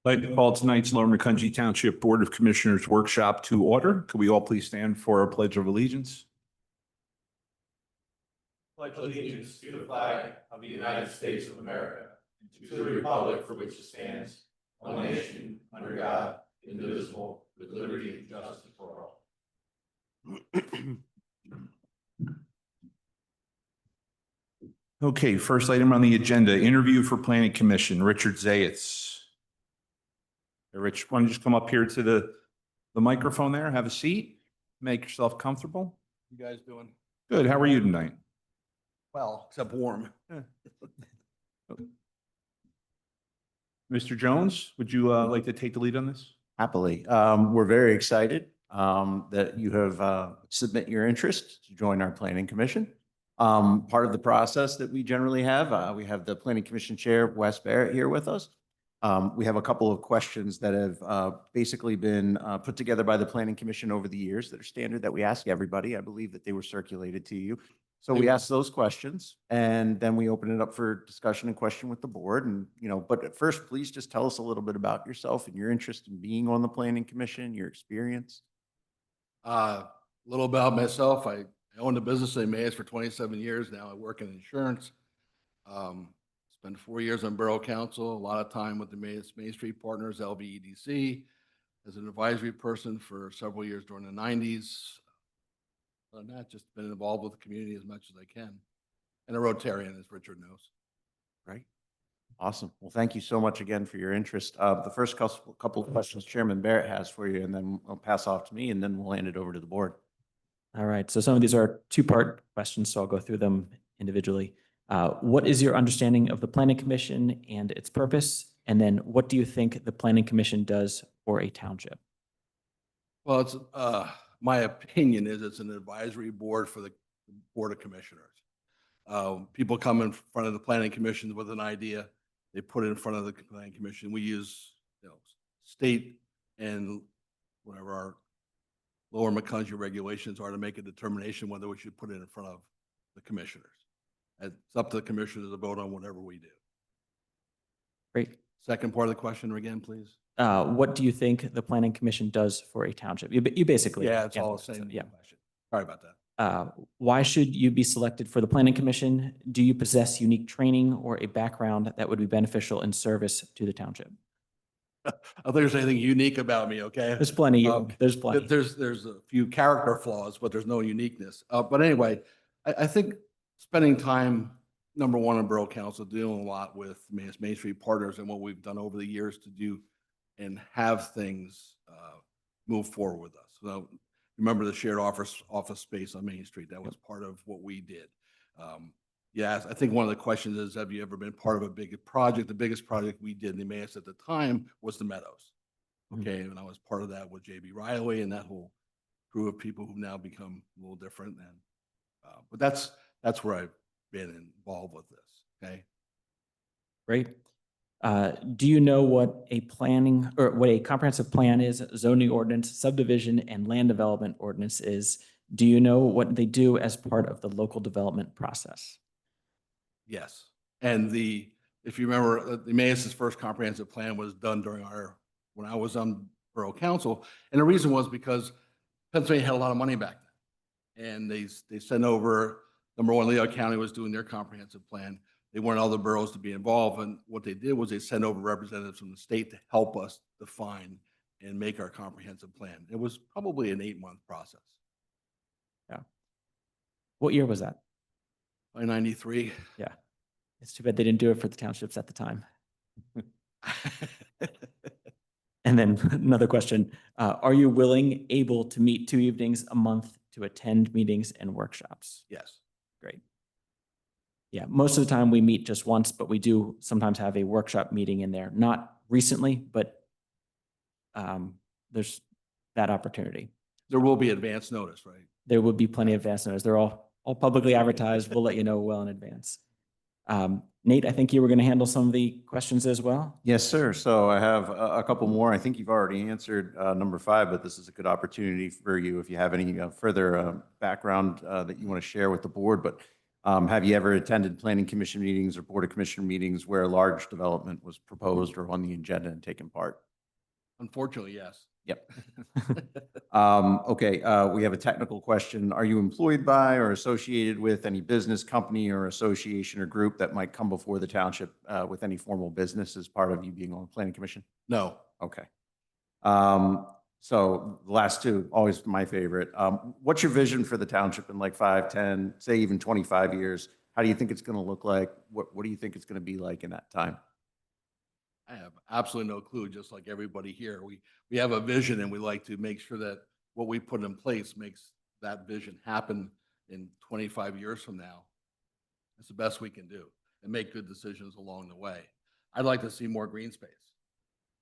I'd like to call tonight's Lower Macungie Township Board of Commissioners Workshop to order. Could we all please stand for our Pledge of Allegiance? Pledge allegiance to the flag of the United States of America and to the republic for which it stands, one nation, under God, indivisible, with liberty and justice for all. Okay, first item on the agenda, interview for Planning Commission, Richard Zayats. Hey, Rich, why don't you just come up here to the microphone there, have a seat, make yourself comfortable. You guys doing Good, how are you tonight? well, except warm? Mr. Jones, would you like to take the lead on this? Happily. We're very excited that you have submit your interest to join our planning commission. Part of the process that we generally have, we have the planning commission chair, Wes Barrett, here with us. We have a couple of questions that have basically been put together by the planning commission over the years that are standard that we ask everybody. I believe that they were circulated to you. So we ask those questions and then we open it up for discussion and question with the board. And, but at first, please just tell us a little bit about yourself and your interest in being on the planning commission, your experience. A little about myself. I owned a business in Emmaus for 27 years now. I work in insurance. Spent 4 years on Borough Council, a lot of time with the Main Street Partners, LBEDC, as an advisory person for several years during the 90s. Other than that, just been involved with the community as much as I can. And a Rotarian, as Richard knows. Right. Awesome. Well, thank you so much again for your interest. The first couple of questions Chairman Barrett has for you, and then I'll pass off to me, and then we'll hand it over to the board. All right. So some of these are two-part questions, so I'll go through them individually. What is your understanding of the Planning Commission and its purpose? And then what do you think the Planning Commission does for a township? Well, it's my opinion is it's an advisory board for the Board of Commissioners. People come in front of the Planning Commission with an idea. They put it in front of the Planning Commission. We use state and whatever our Lower Macungie regulations are to make a determination whether we should put it in front of the commissioners. It's up to the commissioners to vote on whatever we do. Great. Second part of the question again, please. What do you think the Planning Commission does for a township? You basically. Yeah, it's all the same. Yeah. Question. Sorry about that. Why should you be selected for the Planning Commission? Do you possess unique training or a background that would be beneficial in service to the township? I think there's anything unique about me. Okay. There's plenty. There's plenty. There's a few character flaws, but there's no uniqueness. But anyway, I think spending time, number one, in Borough Council, dealing a lot with Main Street Partners and what we've done over the years to do and have things move forward with us. So remember the shared office space on Main Street? That was part of what we did. Yes, I think one of the questions is, have you ever been part of a big project? The biggest project we did in Emmaus at the time was the Meadows. Okay, and I was part of that with JB Riley and that whole crew of people who've now become a little different. And but that's where I've been involved with this. Okay. Great. Do you know what a planning or what a comprehensive plan is, zoning ordinance, subdivision, and land development ordinance is? Do you know what they do as part of the local development process? Yes. And if you remember, the Emmaus's first comprehensive plan was done during when I was on Borough Council. And the reason was because Pennsylvania had a lot of money back then. And they sent over, number one, Lehigh County was doing their comprehensive plan. They wanted all the boroughs to be involved. And what they did was they sent over representatives from the state to help us define and make our comprehensive plan. It was probably an 8-month process. Yeah. What year was that? By 93. Yeah. It's too bad they didn't do it for the townships at the time. And then another question, are you able to meet 2 evenings a month to attend meetings and workshops? Yes. Great. Yeah, most of the time we meet just once, but we do sometimes have a workshop meeting in there. Not recently, but there's that opportunity. There will be advance notice, right? There would be plenty of advance notice. They're all publicly advertised. We'll let you know well in advance. Nate, I think you were going to handle some of the questions as well. Yes, sir. So I have a couple more. I think you've already answered number 5, but this is a good opportunity for you if you have any further background that you want to share with the board. But Have you ever attended planning commission meetings or board of commissioner meetings where a large development was proposed or on the agenda and taken part? Unfortunately, yes. Yep. Okay, we have a technical question. Are you employed by or associated with any business, company, or association or group that might come before the township with any formal business as part of you being on the planning commission? No. Okay. So the last two, always my favorite. What's your vision for the township in like 5, 10, say even 25 years? How do you think it's going to look like? What do you think it's going to be like in that time? I have absolutely no clue, just like everybody here. We have a vision and we like to make sure that what we put in place makes that vision happen in 25 years from now. It's the best we can do and make good decisions along the way. I'd like to see more green space.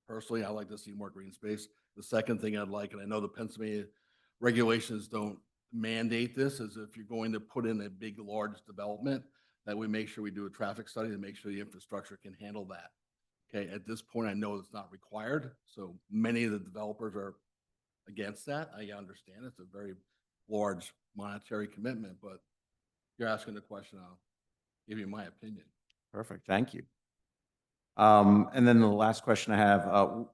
Personally, I like to see more green space. The second thing I'd like, and I know the Pennsylvania regulations don't mandate this, is if you're going to put in a big, large development, that we make sure we do a traffic study to make sure the infrastructure can handle that. Okay, at this point, I know it's not required, so many of the developers are against that. I understand it's a very large monetary commitment, but if you're asking the question, I'll give you my opinion. Perfect, thank you. And then the last question I have, and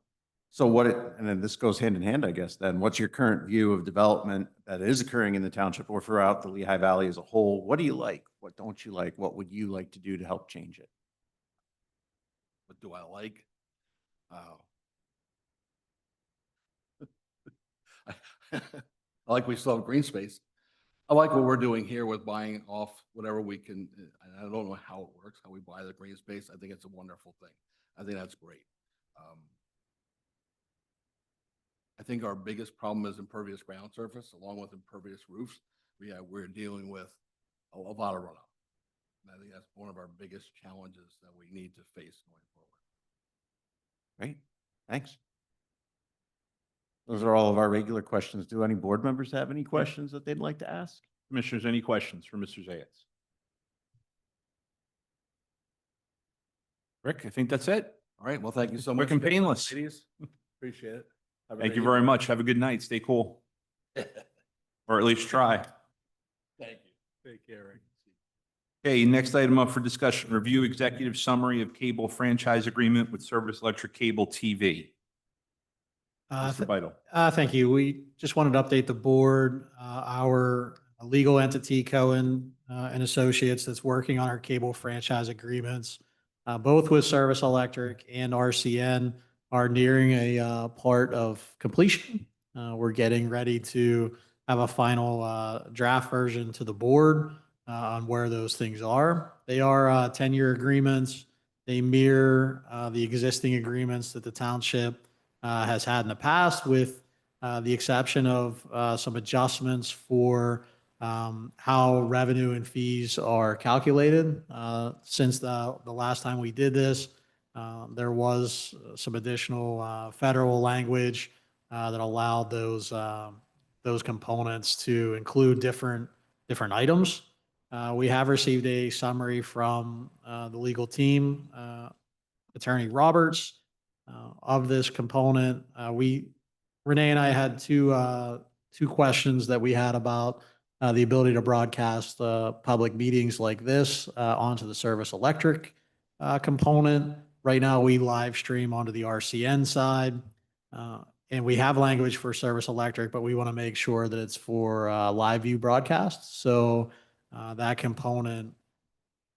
then this goes hand in hand, I guess, then what's your current view of development that is occurring in the township or throughout the Lehigh Valley as a whole? What do you like? What don't you like? What would you like to do to help change it? What do I like? I like we still have green space. I like what we're doing here with buying off whatever we can. I don't know how it works, how we buy the green space. I think it's a wonderful thing. I think that's great. I think our biggest problem is impervious ground surface, along with impervious roofs. We're dealing with a lot of runoff. And I think that's one of our biggest challenges that we need to face going forward. Great, thanks. Those are all of our regular questions. Do any board members have any questions that they'd like to ask? Commissioners, any questions for Mr. Zayats? Rick, I think that's it. All right. Well, thank you so much. Quick and painless. Ladies. Appreciate it. Have a Thank great you very evening. much. Have a good night. Stay cool. Or at least try. Thank you. Take care, Rick. Okay, next item up for discussion, review executive summary of cable franchise agreement with Service Electric Cable TV. Mr. Vital. Thank you. We just wanted to update the board. Our legal entity, Cohen and Associates, that's working on our cable franchise agreements, both with Service Electric and RCN, are nearing a part of completion. We're getting ready to have a final draft version to the board on where those things are. They are 10-year agreements. They mirror the existing agreements that the township has had in the past, with the exception of some adjustments for how revenue and fees are calculated. Since the last time we did this, there was some additional federal language that allowed those components to include different items. We have received a summary from the legal team, Attorney Roberts, of this component. Renee and I had two questions that we had about the ability to broadcast public meetings like this onto the Service Electric component. Right now, we live stream onto the RCN side, and we have language for Service Electric, but we want to make sure that it's for live view broadcasts. So that component,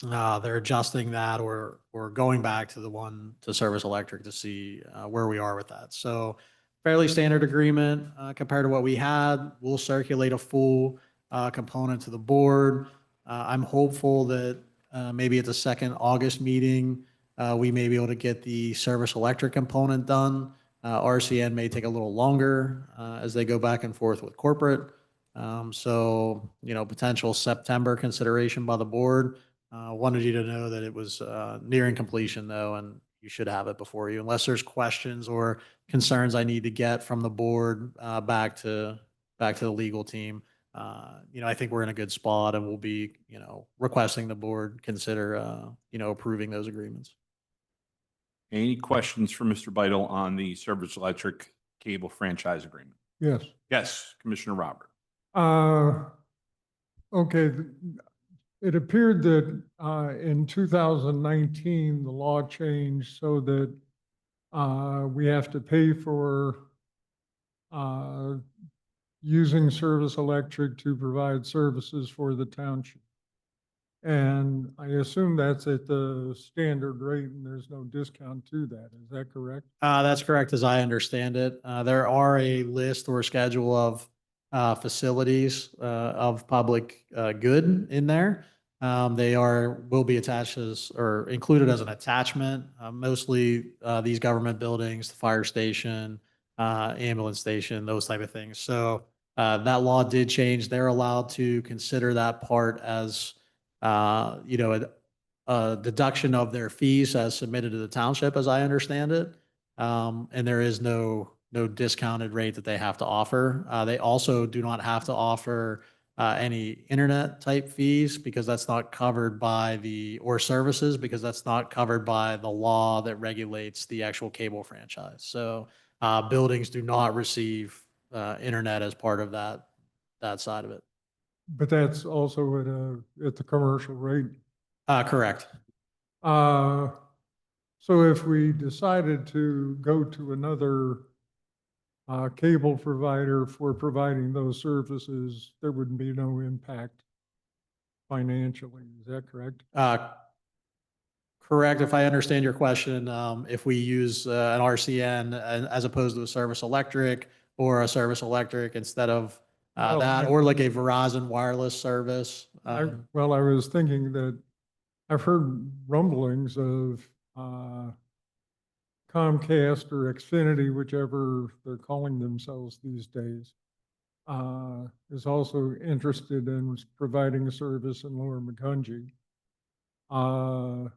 they're adjusting that or going back to the one to Service Electric to see where we are with that. So fairly standard agreement compared to what we had. We'll circulate a full component to the board. I'm hopeful that maybe at the second August meeting, we may be able to get the Service Electric component done. RCN may take a little longer as they go back and forth with corporate. So, potential September consideration by the board. Wanted you to know that it was nearing completion, though, and you should have it before you, unless there's questions or concerns I need to get from the board back to the legal team. I think we're in a good spot, and we'll be, requesting the board consider, approving those agreements. Any questions for Mr. Vital on the Service Electric Cable franchise agreement? Yes. Yes, Commissioner Robert. Okay. It appeared that in 2019, the law changed so that we have to pay for uh, using Service Electric to provide services for the township. And I assume that's at the standard rate and there's no discount to that. Is that correct? That's correct, as I understand it. There are a list or schedule of facilities of public good in there. They will be attached as, or included as an attachment, mostly these government buildings, the fire station, ambulance station, those type of things. So that law did change. They're allowed to consider that part as, a deduction of their fees as submitted to the township, as I understand it. And there is no discounted rate that they have to offer. They also do not have to offer any internet type fees because that's not covered by or services because that's not covered by the law that regulates the actual cable franchise. So buildings do not receive internet as part of that side of it. But that's also at the commercial rate. Correct. So if we decided to go to another cable provider for providing those services, there would be no impact financially. Is that correct? Correct. If I understand your question, if we use an RCN as opposed to a Service Electric or a Service Electric instead of that, or like a Verizon wireless service. I was thinking that I've heard rumblings of Comcast or Xfinity, whichever they're calling themselves these days, is also interested in providing a service in Lower Macungie. But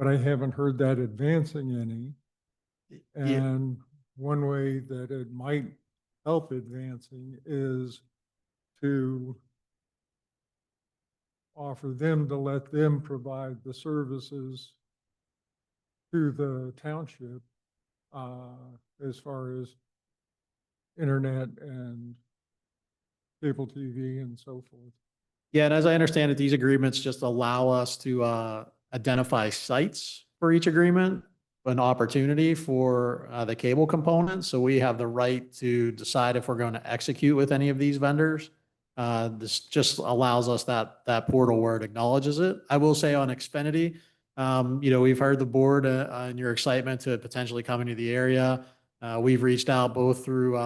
I haven't heard that advancing any. And one way that it might help advancing is to offer them to let them provide the services to the township as far as internet and cable TV and so forth. Yeah, and as I understand it, these agreements just allow us to identify sites for each agreement, an opportunity for the cable component. So we have the right to decide if we're going to execute with any of these vendors. This just allows us that portal where it acknowledges it. I will say on Xfinity, we've heard the board and your excitement to potentially coming to the area. We've reached out both through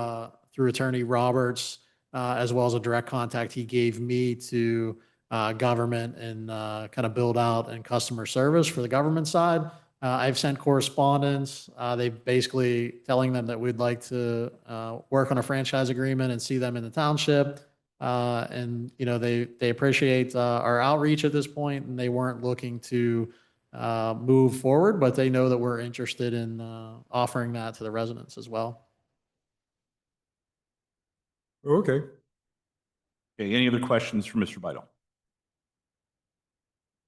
Attorney Roberts as well as a direct contact he gave me to government and kind of build out and customer service for the government side. I've sent correspondence. They basically telling them that we'd like to work on a franchise agreement and see them in the township. And they appreciate our outreach at this point, and they weren't looking to move forward, but they know that we're interested in offering that to the residents as well. Okay. Okay, any other questions for Mr. Beidle?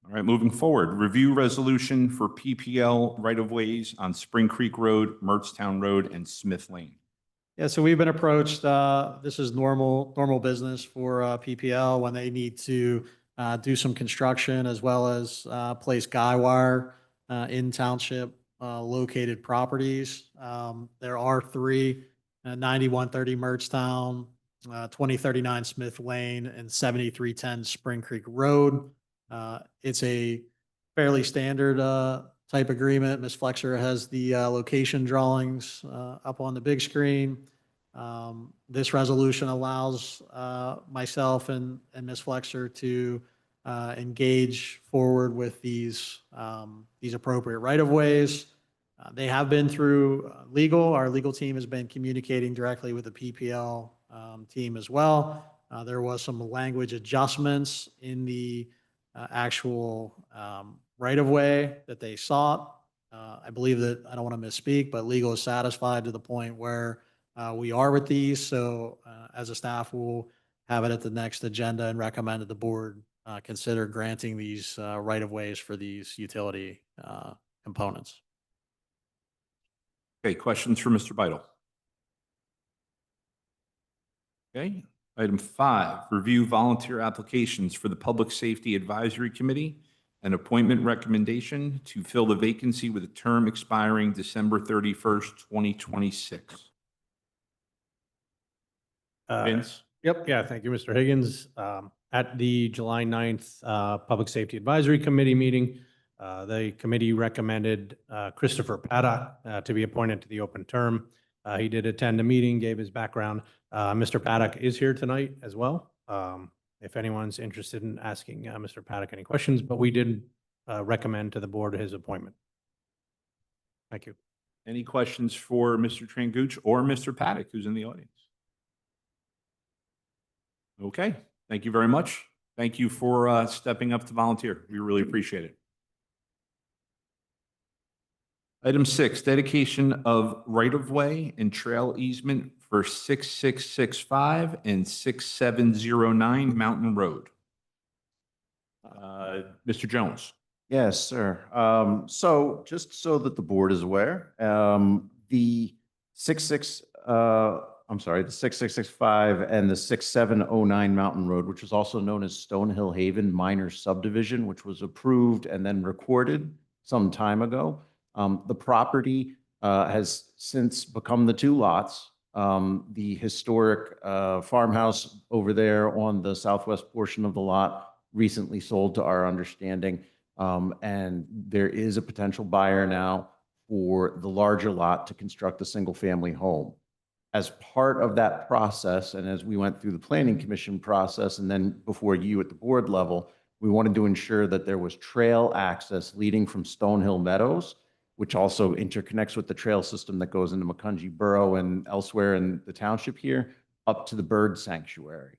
All right, moving forward, review resolution for PPL right-of-ways on Spring Creek Road, Mertztown Road, and Smith Lane. Yeah, so we've been approached. This is normal business for PPL when they need to do some construction as well as place guy wire in township located properties. There are three, 9130 Mertztown, 2039 Smith Lane, and 7310 Spring Creek Road. It's a fairly standard type agreement. Ms. Flexer has the location drawings up on the big screen. This resolution allows myself and Ms. Flexer to engage forward with these appropriate right-of-ways. They have been through legal. Our legal team has been communicating directly with the PPL team as well. There was some language adjustments in the actual right-of-way that they sought. I believe that, I don't want to misspeak, but legal is satisfied to the point where we are with these. So as a staff, we'll have it at the next agenda and recommend that the board consider granting these right-of-ways for these utility components. Okay, questions for Mr. Beidle? Okay, Item 5, review volunteer applications for the Public Safety Advisory Committee. An appointment recommendation to fill the vacancy with a term expiring December 31st, 2026. Vince? Yep, yeah, thank you, Mr. Higgins. At the July 9th Public Safety Advisory Committee meeting, the committee recommended Christopher Paddock to be appointed to the open term. He did attend the meeting, gave his background. Mr. Paddock is here tonight as well. If anyone's interested in asking Mr. Paddock any questions, but we did recommend to the board his appointment. Thank you. Any questions for Mr. Tranguch or Mr. Paddock, who's in the audience? Okay, thank you very much. Thank you for stepping up to volunteer. We really appreciate it. Item 6, dedication of right-of-way and trail easement for 6665 and 6709 Mountain Road. Mr. Jones. Yes, sir. So just so that the board is aware, the 6665 and the 6709 Mountain Road, which is also known as Stonehill Haven Minor Subdivision, which was approved and then recorded some time ago. The property has since become the two lots. The historic farmhouse over there on the southwest portion of the lot recently sold to our understanding. And there is a potential buyer now for the larger lot to construct a single-family home. As part of that process, and as we went through the Planning Commission process, and then before you at the board level, we wanted to ensure that there was trail access leading from Stonehill Meadows, which also interconnects with the trail system that goes into Macungie Borough and elsewhere in the township here, up to the bird sanctuary.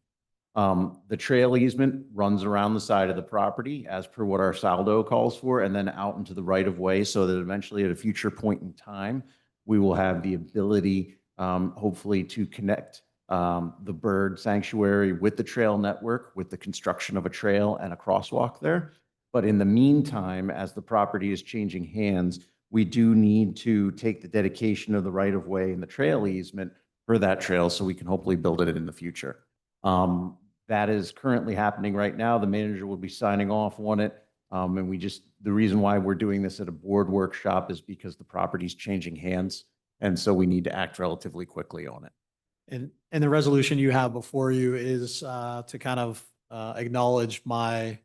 The trail easement runs around the side of the property as per what our saldo calls for, and then out into the right of way, so that eventually at a future point in time, we will have the ability, hopefully, to connect the bird sanctuary with the trail network, with the construction of a trail and a crosswalk there. But in the meantime, as the property is changing hands, we do need to take the dedication of the right of way and the trail easement for that trail so we can hopefully build it in the future. That is currently happening right now. The manager will be signing off on it. And the reason why we're doing this at a board workshop is because the property's changing hands. And so we need to act relatively quickly on it. And the resolution you have before you is to kind of acknowledge my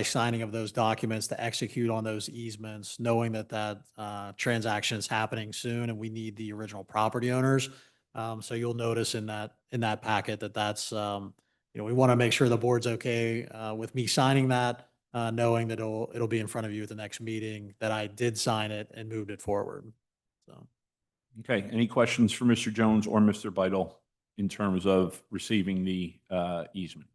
signing of those documents to execute on those easements, knowing that transaction is happening soon and we need the original property owners. So you'll notice in that packet that's we want to make sure the board's okay with me signing that, knowing that it'll be in front of you at the next meeting, that I did sign it and moved it forward. So. Okay, any questions for Mr. Jones or Mr. Beidle in terms of receiving the easement?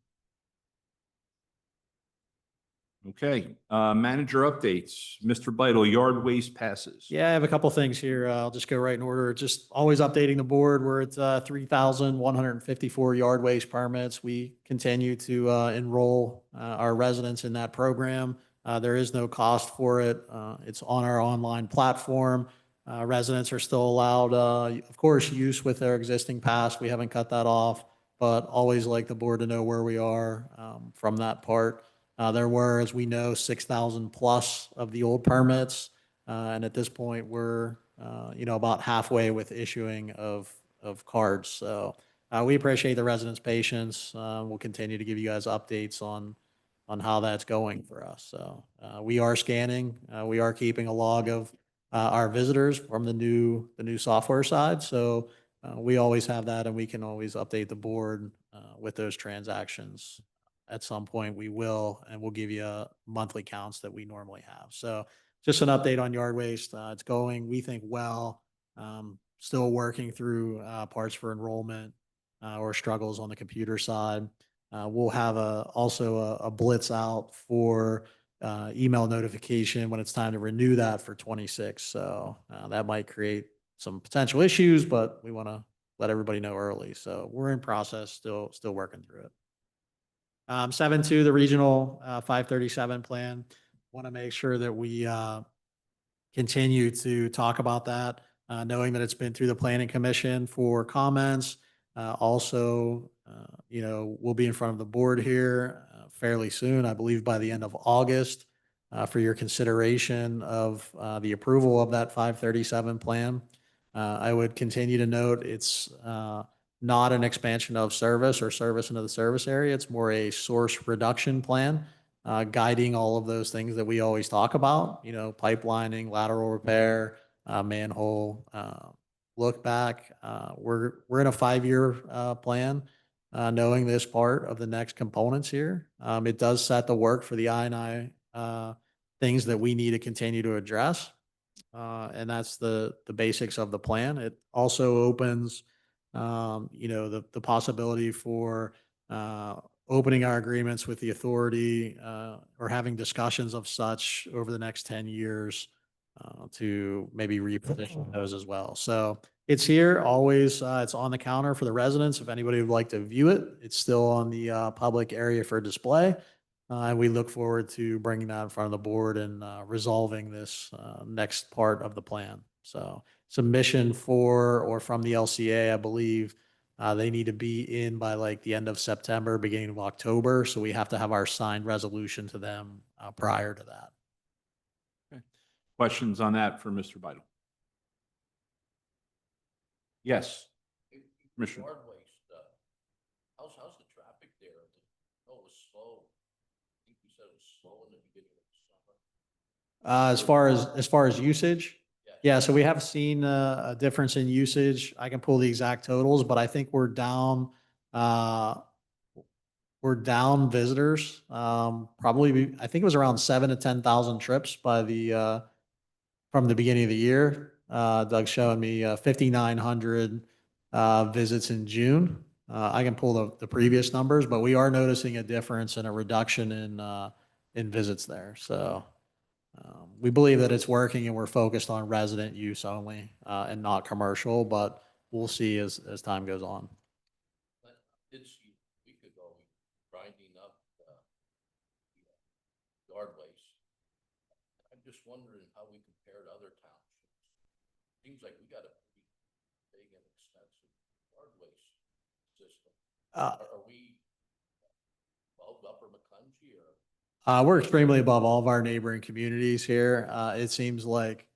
Okay, manager updates. Mr. Beidle, yard waste passes. Yeah, I have a couple things here. I'll just go right in order. Just always updating the board. We're at 3,154 yard waste permits. We continue to enroll our residents in that program. There is no cost for it. It's on our online platform. Residents are still allowed, of course, use with their existing pass. We haven't cut that off, but always like the board to know where we are from that part. There were, as we know, 6,000 plus of the old permits. And at this point, we're, about halfway with issuing of cards. So we appreciate the residents' patience. We'll continue to give you guys updates on how that's going for us. So we are scanning. We are keeping a log of our visitors from the new software side. So we always have that, and we can always update the board with those transactions. At some point we will, and we'll give you monthly counts that we normally have. So just an update on yard waste. It's going, we think, well. Still working through parts for enrollment or struggles on the computer side. We'll have also a blitz out for email notification when it's time to renew that for 26. So that might create some potential issues, but we want to let everybody know early. So we're in process, still working through it. 7.2, the regional 537 plan. Want to make sure that we continue to talk about that, knowing that it's been through the Planning Commission for comments. Also, we'll be in front of the board here fairly soon, I believe by the end of August, for your consideration of the approval of that 537 plan. I would continue to note it's not an expansion of service or service into the service area. It's more a source reduction plan, guiding all of those things that we always talk about, pipelining, lateral repair, manhole, look back. We're in a 5-year plan, knowing this part of the next components here. It does set the work for the I&I things that we need to continue to address. And that's the basics of the plan. It also opens, the possibility for opening our agreements with the authority or having discussions of such over the next 10 years to maybe reposition those as well. So it's here always. It's on the counter for the residents. If anybody would like to view it, it's still on the public area for display. And we look forward to bringing that in front of the board and resolving this next part of the plan. So submission for or from the LCA, I believe they need to be in by like the end of September, beginning of October. So we have to have our signed resolution to them prior to that. Questions on that for Mr. Vital? Yes. Commissioner. Yard waste, how's the traffic there? Oh, it was slow. I think you said it was slow in the beginning of the summer. As far as usage, yeah. So we have seen a difference in usage. I can pull the exact totals, but I think we're down. We're down visitors. Probably, I think it was around 7,000 to 10,000 trips by from the beginning of the year. Doug's showing me 5,900 visits in June. I can pull the previous numbers, but we are noticing a difference and a reduction in visits there. So we believe that it's working and we're focused on resident use only and not commercial, but we'll see as time goes on. I did see a week ago grinding up yard waste. I'm just wondering how we compare to other townships. Seems like we got a pretty big and expensive yard waste system. Are we above Upper McCungie or? We're extremely above all of our neighboring communities here. It seems like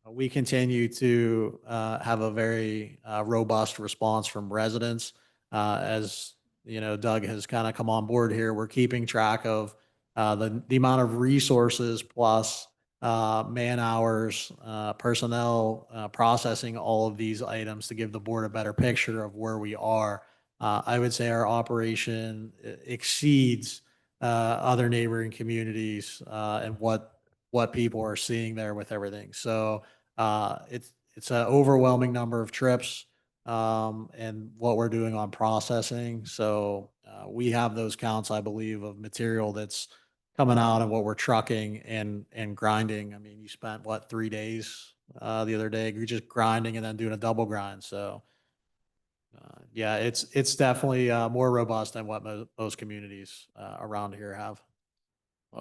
we continue to have a very robust response from residents. As Doug has kind of come on board here. We're keeping track of the amount of resources plus man hours, personnel processing all of these items to give the board a better picture of where we are. I would say our operation exceeds other neighboring communities and what people are seeing there with everything. So it's an overwhelming number of trips and what we're doing on processing. So we have those counts, I believe, of material that's coming out and what we're trucking and grinding. I mean, you spent what, 3 days the other day? You're just grinding and then doing a double grind. So yeah, it's definitely more robust than what most communities around here have.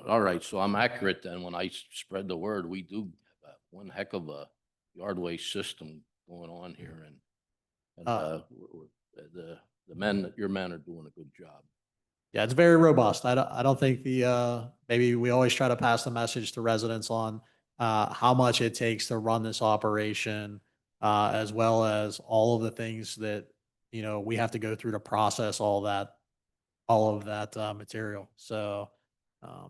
All right, so I'm accurate then when I spread the word. We do have one heck of a yard waste system going on here, and your men are doing a good job. Yeah, it's very robust. I don't think maybe we always try to pass the message to residents on how much it takes to run this operation, as well as all of the things that we have to go through to process all of that material. So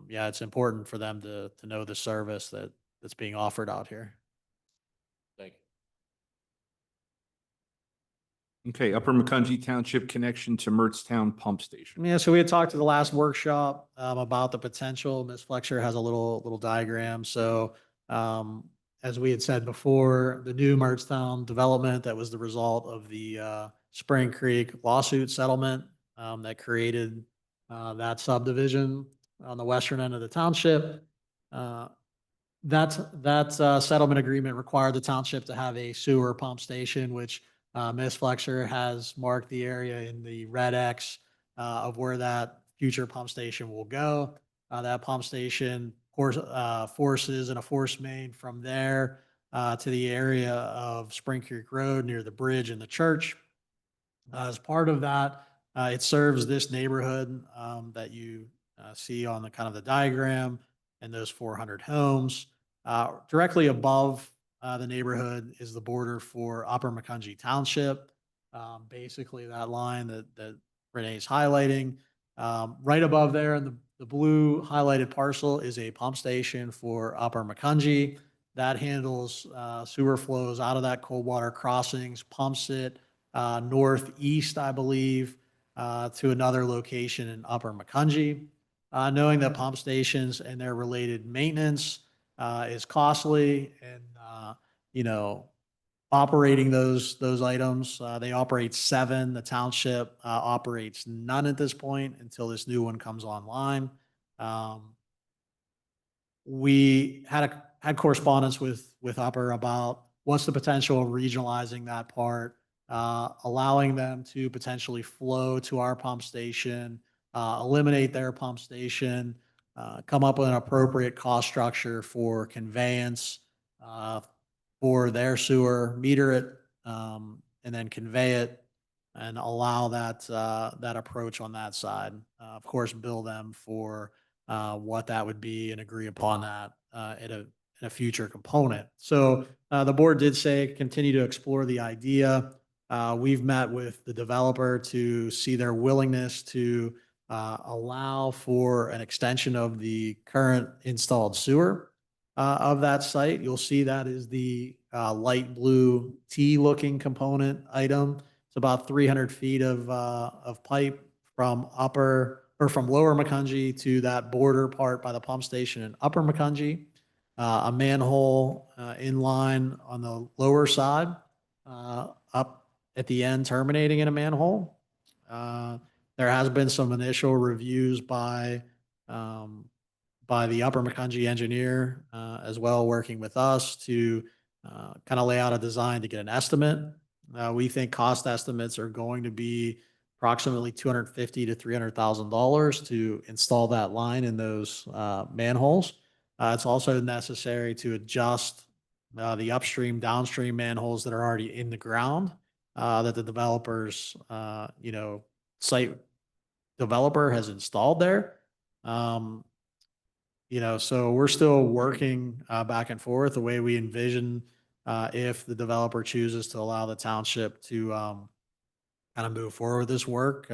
yeah, it's important for them to know the service that's being offered out here. Thank you. Okay, Upper McCungie Township connection to Mertztown Pump Station. Yeah, so we had talked at the last workshop about the potential. Ms. Flexer has a little diagram. So as we had said before, the new Mertztown development that was the result of the Spring Creek lawsuit settlement that created that subdivision on the western end of the township. That settlement agreement required the township to have a sewer pump station, which Ms. Flexer has marked the area in the red X of where that future pump station will go. That pump station forces and a force main from there to the area of Spring Creek Road near the bridge and the church. As part of that, it serves this neighborhood that you see on the kind of the diagram and those 400 homes. Directly above the neighborhood is the border for Upper Macungie Township. Basically, that line that Renee's highlighting. Right above there in the blue highlighted parcel is a pump station for Upper Macungie that handles sewer flows out of that cold water crossings, pumps it northeast, I believe, to another location in Upper Macungie. Knowing that pump stations and their related maintenance is costly and, you know, operating those items, they operate 7. The township operates none at this point until this new one comes online. We had correspondence with Upper about what's the potential of regionalizing that part, allowing them to potentially flow to our pump station, eliminate their pump station, come up with an appropriate cost structure for conveyance for their sewer, meter it, and then convey it and allow that approach on that side. Of course, bill them for what that would be and agree upon that in a future component. So the board did say continue to explore the idea. We've met with the developer to see their willingness to allow for an extension of the current installed sewer of that site. You'll see that is the light blue T-looking component item. It's about 300 feet of pipe from lower Macungie to that border part by the pump station in Upper Macungie. A manhole in line on the lower side, up at the end, terminating in a manhole. There has been some initial reviews by the Upper Macungie engineer, as well, working with us to kind of lay out a design to get an estimate. We think cost estimates are going to be approximately $250,000 to $300,000 to install that line in those manholes. It's also necessary to adjust the upstream, downstream manholes that are already in the ground that the developers, site developer has installed there. So we're still working back and forth the way we envision if the developer chooses to allow the township to kind of move forward with this work,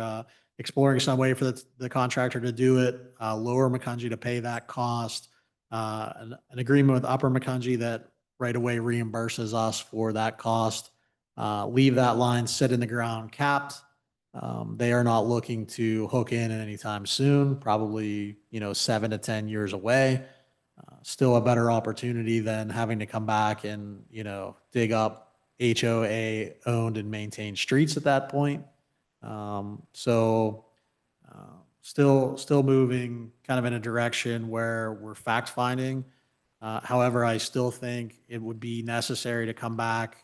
exploring some way for the contractor to do it, lower Macungie to pay that cost, an agreement with Upper Macungie that right away reimburses us for that cost, leave that line sit in the ground capped. They are not looking to hook in anytime soon, probably, 7 to 10 years away. Still a better opportunity than having to come back and, dig up HOA owned and maintained streets at that point. Still moving kind of in a direction where we're fact finding. However, I still think it would be necessary to come back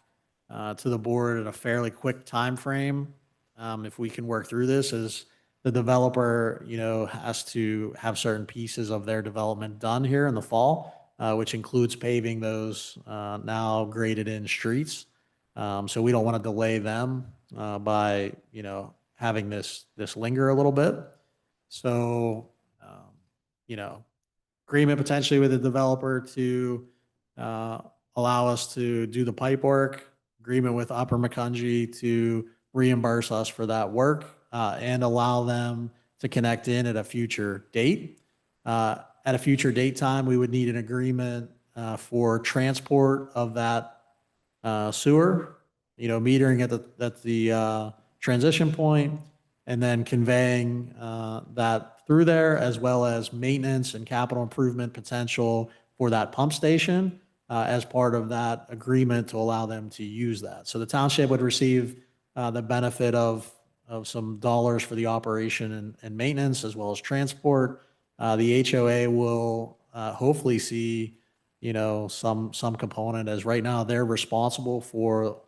to the board at a fairly quick time frame. If we can work through this, as the developer, has to have certain pieces of their development done here in the fall, which includes paving those now graded in streets. So we don't want to delay them by, having this linger a little bit. So, agreement potentially with the developer to allow us to do the pipe work, agreement with Upper Macungie to reimburse us for that work, and allow them to connect in at a future date. At a future date time, we would need an agreement for transport of that sewer, metering at the transition point, and then conveying that through there, as well as maintenance and capital improvement potential for that pump station as part of that agreement to allow them to use that. So the township would receive the benefit of some dollars for the operation and maintenance, as well as transport. The HOA will hopefully see, some component, as right now they're responsible for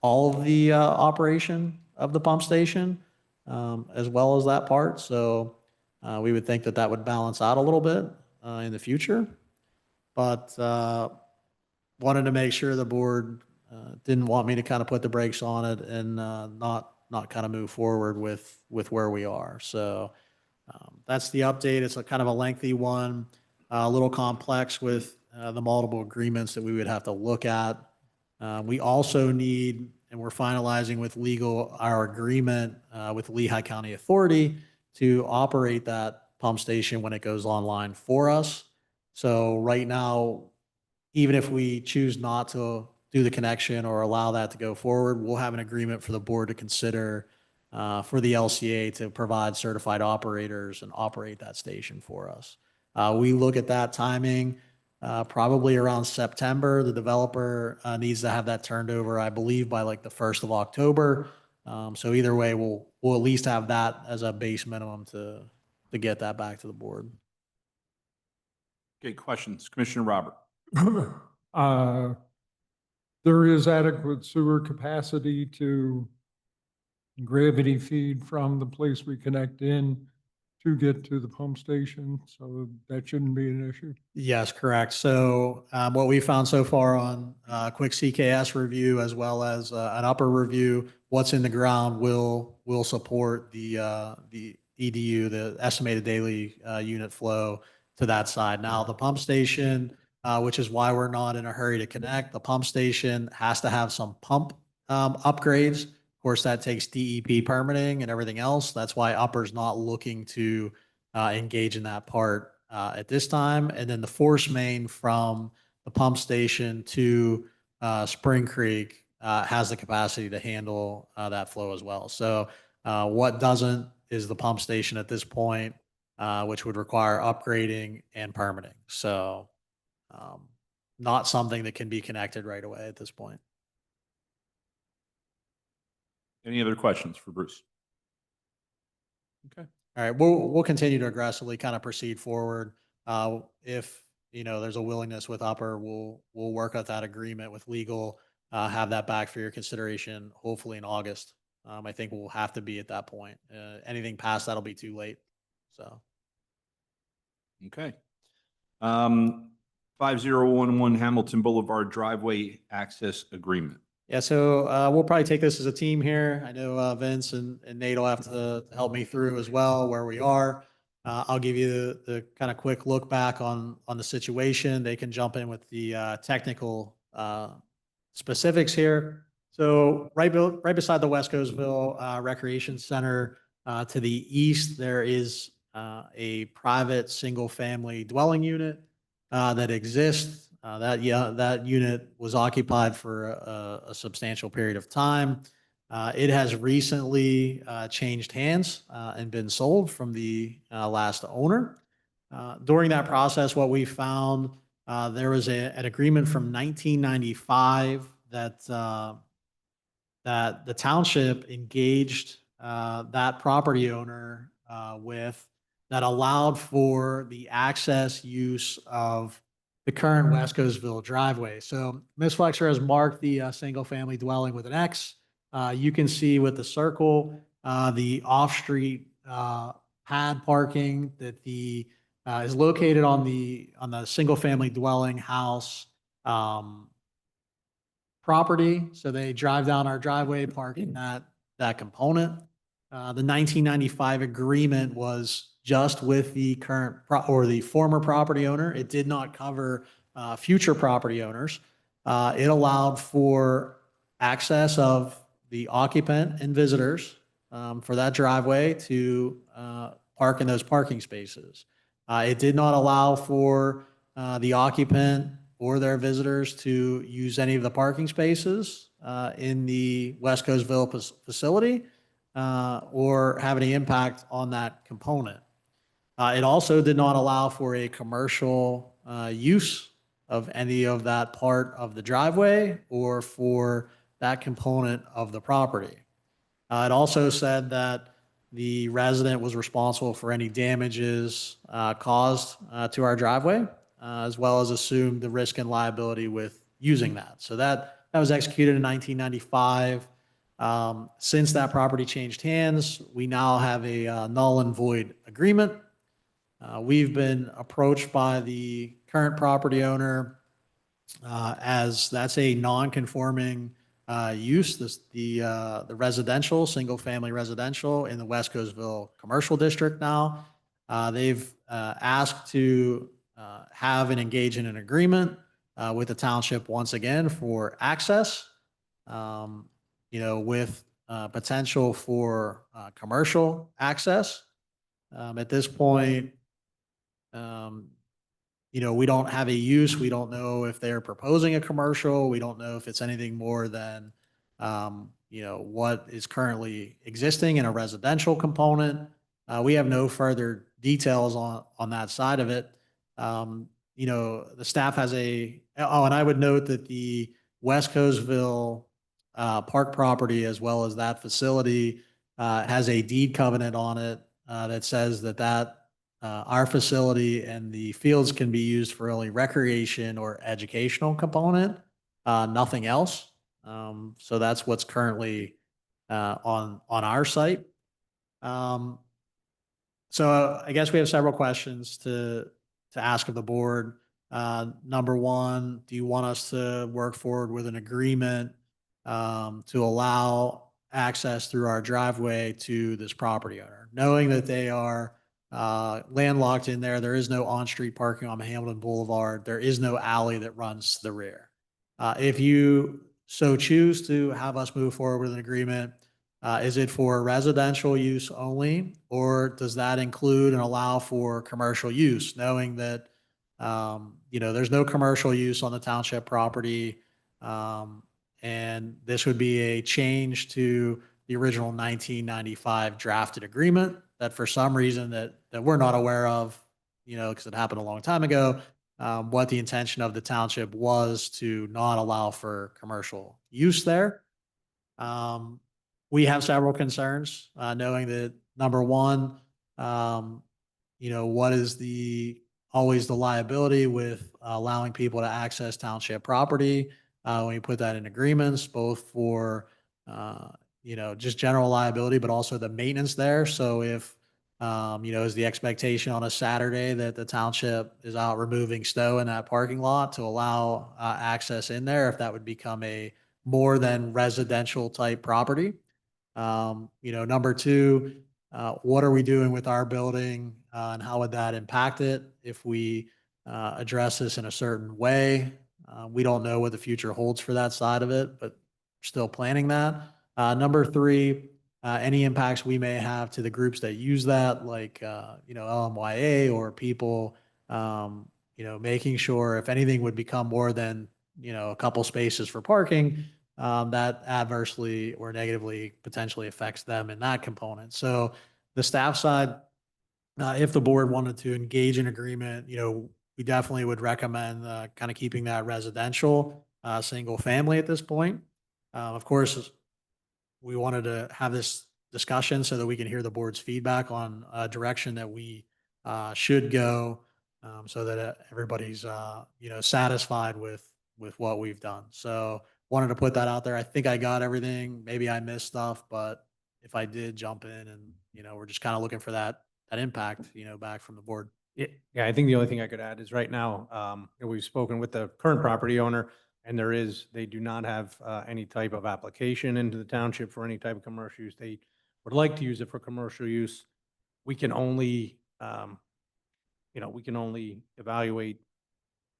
all of the operation of the pump station, as well as that part. So we would think that would balance out a little bit in the future, but wanted to make sure the board didn't want me to kind of put the brakes on it and not not kind of move forward with where we are. So that's the update. It's a kind of a lengthy one, a little complex with the multiple agreements that we would have to look at. We also need, and we're finalizing with legal, our agreement with the Lehigh County Authority to operate that pump station when it goes online for us. So right now, even if we choose not to do the connection or allow that to go forward, we'll have an agreement for the board to consider for the LCA to provide certified operators and operate that station for us. We look at that timing probably around September. The developer needs to have that turned over, I believe, by like the 1st of October. So either way, we'll at least have that as a base minimum to get that back to the board. Okay, questions? Commissioner Robert? Uh, There is adequate sewer capacity to gravity feed from the place we connect in to get to the pump station, so that shouldn't be an issue. Yes, correct. So what we found so far on quick CKS review as well as an upper review, what's in the ground will support the EDU, the estimated daily unit flow to that side. Now, the pump station, which is why we're not in a hurry to connect, the pump station has to have some pump upgrades. Of course, that takes DEP permitting and everything else. That's why Upper's not looking to engage in that part at this time. And then the force main from the pump station to Spring Creek has the capacity to handle that flow as well. So what doesn't is the pump station at this point, which would require upgrading and permitting. So not something that can be connected right away at this point. Any other questions for Bruce? Okay. All right, we'll continue to aggressively kind of proceed forward. If there's a willingness with Upper, we'll work out that agreement with legal, have that back for your consideration, hopefully in August. I think we'll have to be at that point. Anything past that'll be too late. So. Okay. 5011 Hamilton Boulevard Driveway Access Agreement. Yeah, so we'll probably take this as a team here. I know Vince and Nate will have to help me through as well where we are. I'll give you the kind of quick look back on the situation. They can jump in with the technical specifics here. So right beside the West Coastville Recreation Center to the east, there is a private single-family dwelling unit that exists. That unit was occupied for a substantial period of time. It has recently changed hands and been sold from the last owner. During that process, what we found, there was an agreement from 1995 that the township engaged that property owner with that allowed for the access use of the current West Coastville driveway. So Ms. Flexer has marked the single-family dwelling with an X. You can see with the circle, the off-street pad parking that is located on the single-family dwelling house property. So they drive down our driveway, parking that component. The 1995 agreement was just with the current or the former property owner. It did not cover future property owners. It allowed for access of the occupant and visitors for that driveway to park in those parking spaces. It did not allow for the occupant or their visitors to use any of the parking spaces in the West Coastville facility or have any impact on that component. It also did not allow for a commercial use of any of that part of the driveway or for that component of the property. It also said that the resident was responsible for any damages caused to our driveway, as well as assumed the risk and liability with using that. So that was executed in 1995. Since that property changed hands, we now have a null and void agreement. We've been approached by the current property owner as that's a non-conforming use, the residential, single-family residential in the West Coastville Commercial District now. They've asked to have and engage in an agreement with the township once again for access, with potential for commercial access. At this point, we don't have a use. We don't know if they're proposing a commercial. We don't know if it's anything more than, what is currently existing in a residential component. We have no further details on that side of it. The staff has and I would note that the West Coastville park property, as well as that facility, has a deed covenant on it that says that our facility and the fields can be used for only recreation or educational component, nothing else. So that's what's currently on our site. So I guess we have several questions to ask of the board. Number one, do you want us to work forward with an agreement to allow access through our driveway to this property owner, knowing that they are landlocked in there? There is no on-street parking on Hamilton Boulevard. There is no alley that runs to the rear. If you so choose to have us move forward with an agreement, is it for residential use only, or does that include and allow for commercial use, knowing that, there's no commercial use on the township property, and this would be a change to the original 1995 drafted agreement that for some reason that we're not aware of, because it happened a long time ago, what the intention of the township was to not allow for commercial use there. We have several concerns, knowing that number one, what is always the liability with allowing people to access township property? When you put that in agreements, both for, just general liability, but also the maintenance there. So if, is the expectation on a Saturday that the township is out removing snow in that parking lot to allow access in there, if that would become a more than residential type property. Number two, what are we doing with our building and how would that impact it if we address this in a certain way? We don't know what the future holds for that side of it, but still planning that. Number three, any impacts we may have to the groups that use that, like, LMYA or people, making sure if anything would become more than, a couple spaces for parking, that adversely or negatively potentially affects them in that component. So the staff side, if the board wanted to engage in agreement, we definitely would recommend kind of keeping that residential, single family at this point. Of course, we wanted to have this discussion so that we can hear the board's feedback on a direction that we should go, so that everybody's satisfied with what we've done. So wanted to put that out there. I think I got everything. Maybe I missed stuff, but if I did, jump in and, we're just kind of looking for that impact, back from the board. Yeah, I think the only thing I could add is right now, we've spoken with the current property owner, and they do not have any type of application into the township for any type of commercial use. They would like to use it for commercial use. We can only, evaluate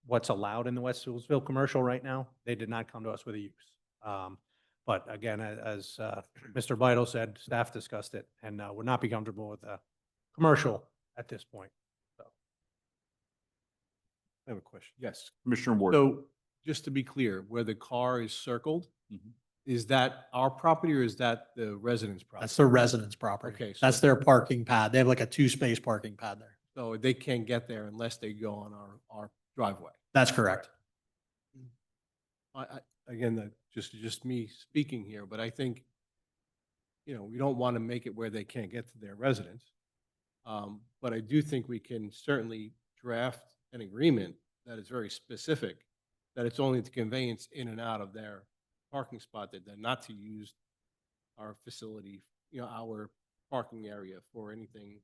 what's allowed in the West Hillsville commercial right now. They did not come to us with a use. But again, as Mr. Vital said, staff discussed it and would not be comfortable with a commercial at this point. So. I have a question. Yes, Commissioner Ward. So just to be clear, where the car is circled, is that our property or is that the residence property? That's the residence property. Okay, so- That's their parking pad. They have like a 2-space parking pad there. So they can't get there unless they go on our driveway. That's correct. Again, just me speaking here, but I think, we don't want to make it where they can't get to their residence. But I do think we can certainly draft an agreement that is very specific, that it's only the conveyance in and out of their parking spot, that they're not to use our facility, our parking area for anything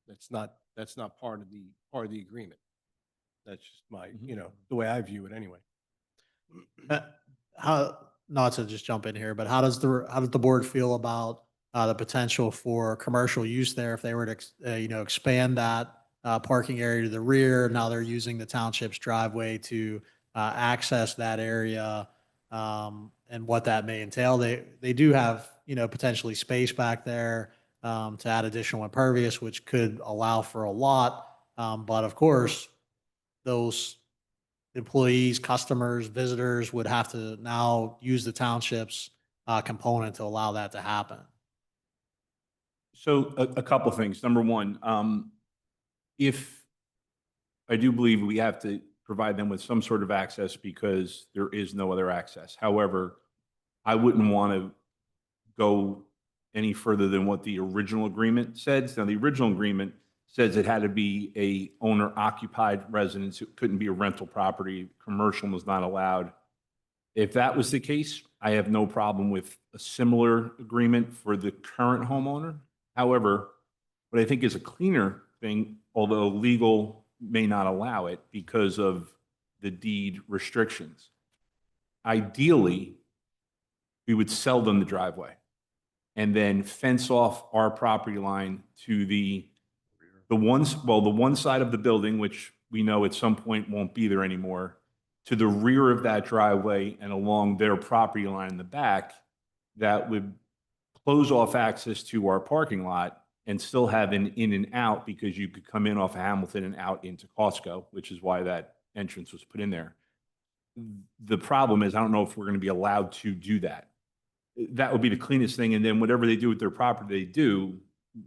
that's not part of the agreement. That's just my, the way I view it anyway. not to just jump in here, but how does the board feel about the potential for commercial use there if they were to, expand that parking area to the rear? Now they're using the township's driveway to access that area, and what that may entail. They do have, potentially space back there to add additional impervious, which could allow for a lot. But of course, those employees, customers, visitors would have to now use the township's component to allow that to happen. So a couple things. Number one, if I do believe we have to provide them with some sort of access because there is no other access. However, I wouldn't want to go any further than what the original agreement says. Now, the original agreement says it had to be a owner occupied residence. It couldn't be a rental property. Commercial was not allowed. If that was the case, I have no problem with a similar agreement for the current homeowner. However, what I think is a cleaner thing, although legal may not allow it because of the deed restrictions. Ideally, we would sell them the driveway and then fence off our property line to the one side of the building, which we know at some point won't be there anymore, to the rear of that driveway and along their property line in the back, that would close off access to our parking lot and still have an in and out, because you could come in off of Hamilton and out into Costco, which is why that entrance was put in there. The problem is, I don't know if we're going to be allowed to do that. That would be the cleanest thing. And then whatever they do with their property, they do,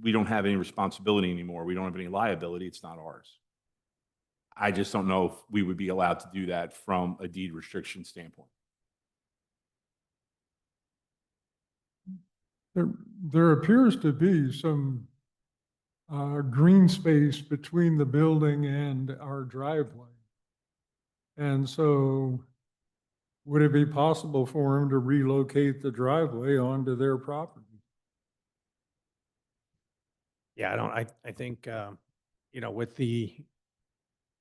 we don't have any responsibility anymore. We don't have any liability. It's not ours. I just don't know if we would be allowed to do that from a deed restriction standpoint. There appears to be some green space between the building and our driveway. And so would it be possible for them to relocate the driveway onto their property? Yeah, I think, with the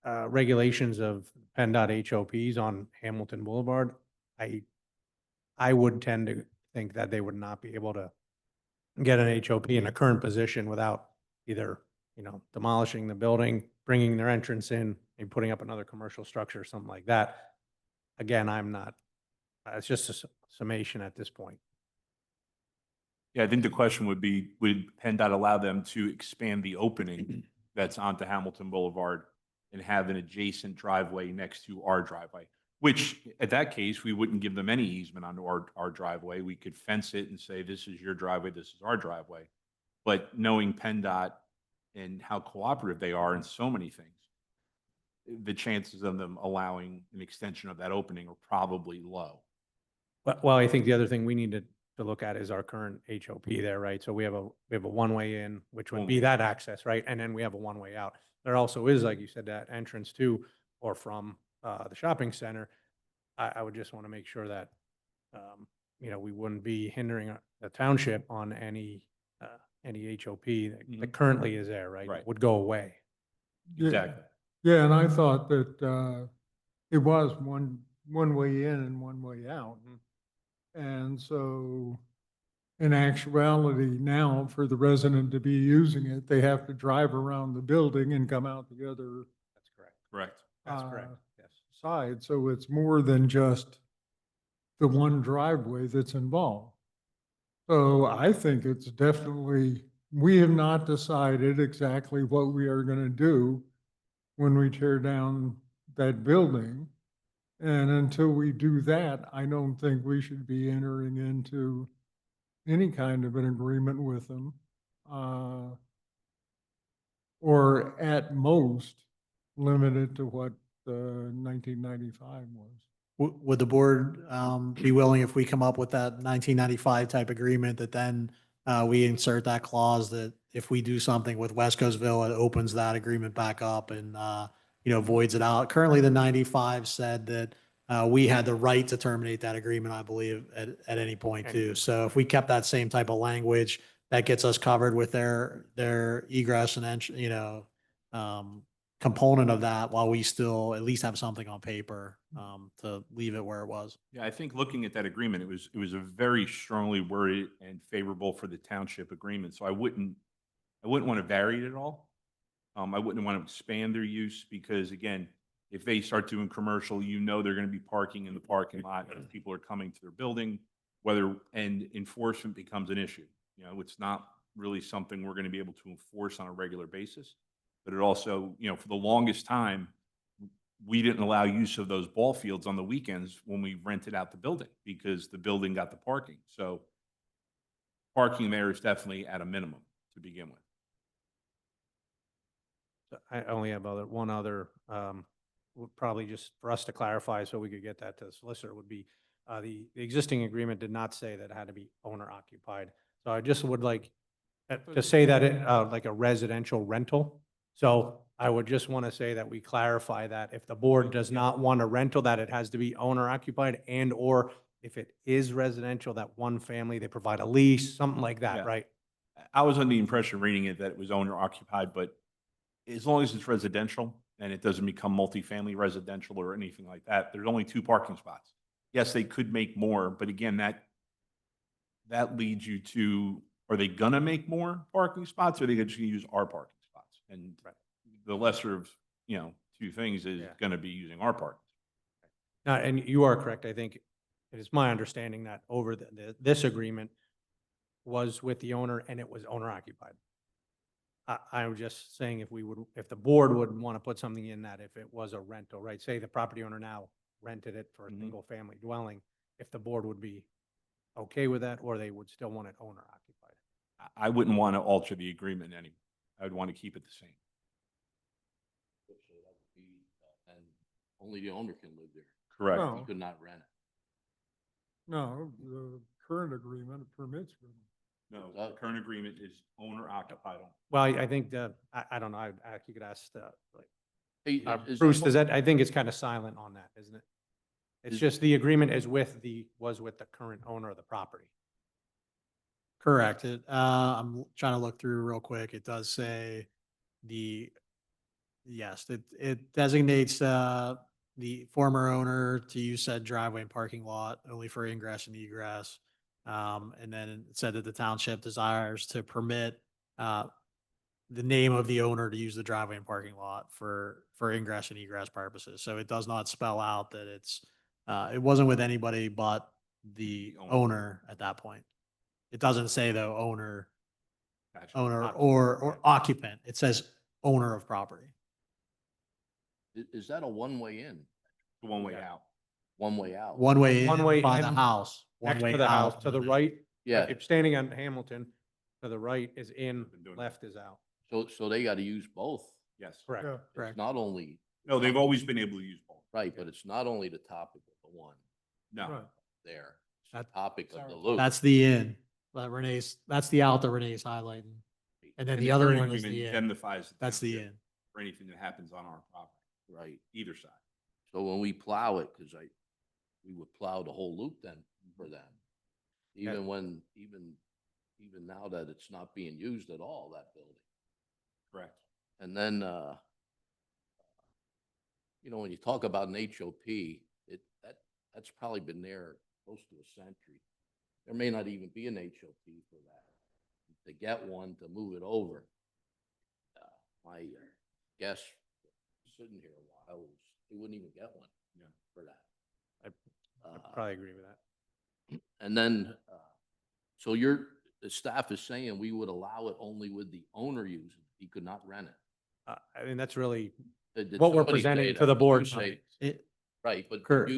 regulations of PennDOT HOPs on Hamilton Boulevard, I would tend to think that they would not be able to get an HOP in a current position without either, demolishing the building, bringing their entrance in, maybe putting up another commercial structure or something like that. Again, I'm not, it's just a summation at this point. Yeah, I think the question would be, would PennDOT allow them to expand the opening that's onto Hamilton Boulevard and have an adjacent driveway next to our driveway? Which, at that case, we wouldn't give them any easement onto our driveway. We could fence it and say, this is your driveway, this is our driveway. But knowing PennDOT and how cooperative they are in so many things, the chances of them allowing an extension of that opening are probably low. Well, I think the other thing we need to look at is our current HOP there, right? So we have a one-way in, which would be that access, right? And then we have a one-way out. There also is, like you said, that entrance to or from the shopping center. I would just want to make sure that, we wouldn't be hindering the township on any HOP that currently is there, right? Right. Would go away. Exactly. Yeah, and I thought that it was one way in and one way out. And so in actuality now, for the resident to be using it, they have to drive around the building and come out the other That's correct. Correct. That's correct. Yes. side. So it's more than just the one driveway that's involved. So I think it's definitely, we have not decided exactly what we are going to do when we tear down that building. And until we do that, I don't think we should be entering into any kind of an agreement with them. Or at most, limited to what the 1995 was. Would the board be willing, if we come up with that 1995 type agreement, that then we insert that clause that if we do something with West Coastville, it opens that agreement back up and, voids it out? Currently, the 95 said that we had the right to terminate that agreement, I believe, at any point too. So if we kept that same type of language, that gets us covered with their egress and entry, component of that while we still at least have something on paper, to leave it where it was. Yeah, I think looking at that agreement, it was a very strongly worded and favorable for the township agreement. So I wouldn't want to vary it at all. I wouldn't want to expand their use because again, if they start doing commercial, you know they're going to be parking in the parking lot if people are coming to their building, and enforcement becomes an issue. You know, it's not really something we're going to be able to enforce on a regular basis. But it also, you know, for the longest time, we didn't allow use of those ball fields on the weekends when we rented out the building because the building got the parking. So parking there is definitely at a minimum to begin with. I only have one other, would probably just for us to clarify so we could get that to the solicitor would be, the existing agreement did not say that it had to be owner occupied. So I just would like to say that it, like a residential rental. So I would just want to say that we clarify that if the board does not want a rental, that it has to be owner occupied, and or if it is residential, that one family, they provide a lease, something like Yeah. that, right? I was under the impression reading it that it was owner occupied, but as long as it's residential and it doesn't become multifamily residential or anything like that, there's only 2 parking spots. Yes, they could make more, but again, that leads you to, are they gonna make more parking spots or are they just gonna use our parking spots? And Right. the lesser of, you know, 2 things is Yeah. gonna be using our parking. No, and you are correct. I think it is my understanding that over this agreement was with the owner and it was owner occupied. I'm just saying if the board would want to put something in that if it was a rental, right? Say the property owner now rented it for a Mhm. single family dwelling, if the board would be okay with that, or they would still want it owner occupied. I wouldn't want to alter the agreement any. I would want to keep it the same. So that would be, and only the owner can live there. Correct. No. He could not rent it. No, the current agreement permits them. No, the current agreement is owner occupied. Well, I think I don't know, you could ask, like, Hey, is Bruce, that- I think it's kind of silent on that, isn't it? It's Is- just the agreement was with the current owner of the property. Correct. I'm trying to look through real quick. It does say yes, it designates, the former owner to use said driveway and parking lot only for ingress and egress. And then it said that the township desires to permit, the name of the owner to use the driveway and parking lot for ingress and egress purposes. So it does not spell out that it wasn't with anybody but the The owner. owner at that point. It doesn't say though, owner Gotcha. or occupant. It says owner of property. Is that a one-way in, The one way Yeah. out. one-way out? One way One way in by the in, house, one Next way to the house, out. to the one way- right. Yeah, If standing on Hamilton, to the right is in, Been doing it. left is out. so they gotta use both. Yes. Correct. Yeah. It's Correct. not only, No, they've always been able to use both. right, but it's not only the topic of the one No. Right. there. It's the That- topic of the loop. That's the in, that's the out that Renee's highlighting. And then the other current one is agreement the in. indemnifies That's the township in. For anything that happens on our property, Right. either side. So when we plow it, because we would plow the whole loop then for them. Even when, even now that it's not being used at all, that building. Correct. And then, when you talk about an HOP, that's probably been there close to a century. There may not even be an HOP for that. To get one to move it over. My guess, sitting here a while, was they wouldn't even get one. Yeah. For that. I probably agree with that. And then, so the staff is saying we would allow it only with the owner using it. He could not rent it. I mean, that's really Did what we're somebody say presenting that? to the Did you board say- tonight. It, Right, but Correct.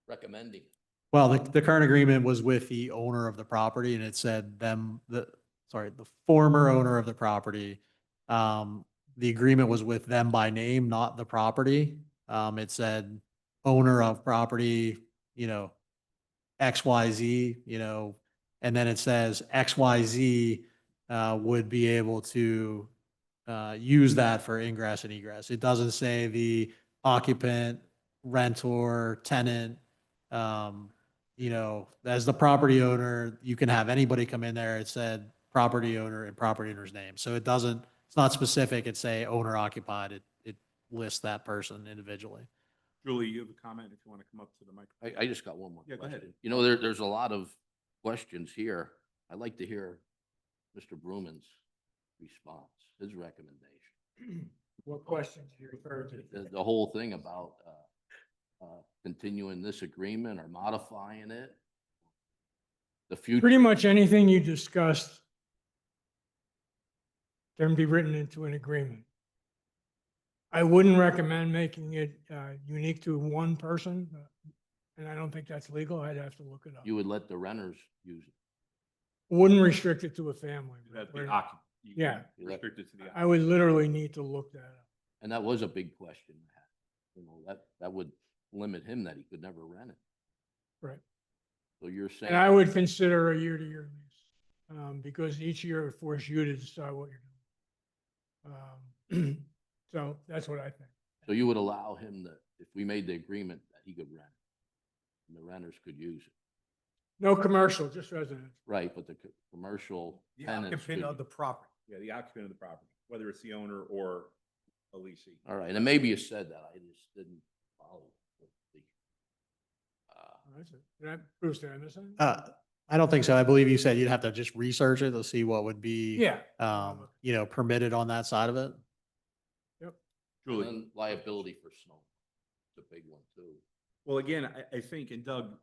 recommending it. well, the current agreement was with the owner of the property and it said the former owner of the property. The agreement was with them by name, not the property. It said owner of property, XYZ, and then it says XYZ, would be able to, use that for ingress and egress. It doesn't say the occupant, rentor, tenant, as the property owner, you can have anybody come in there. It said property owner and property owner's name. So it doesn't it's not specific. It's say owner occupied. It lists that person individually. Julie, you have a comment if you want to come up to the microphone? I just got one more Yeah, go ahead. question. You know, there's a lot of questions here. I'd like to hear Mr. Bruman's response, his recommendation. What questions do you refer to? The whole thing about continuing this agreement or modifying it. The future. Pretty much anything you discussed can be written into an agreement. I wouldn't recommend making it unique to one person, and I don't think that's legal. I'd have to look it up. You would let the renters use it. Wouldn't restrict it to a family. That'd be We're- occupant. You Yeah. can't restrict it to the I occupant. would literally need to look that up. And that was a big question. You know, that would limit him that he could never rent it. Right. So you're saying. And I would consider a year-to-year lease, because each year would force you to decide what you're doing. So that's what I think. So you would allow him that, if we made the agreement, that he could rent it, and the renters could use it, No commercial, just residential. right? But the commercial tenants could. the property. Yeah, the occupant of the property, whether it's the owner or a leasing. All right, and maybe you said that, I just didn't follow. That's it. Bruce, did I miss anything? I don't think so. I believe you said you'd have to just research it to see what would be, Yeah. permitted on that side of it. And Julie? then liability for snow, it's a big one too. Well, again, I think, and Doug,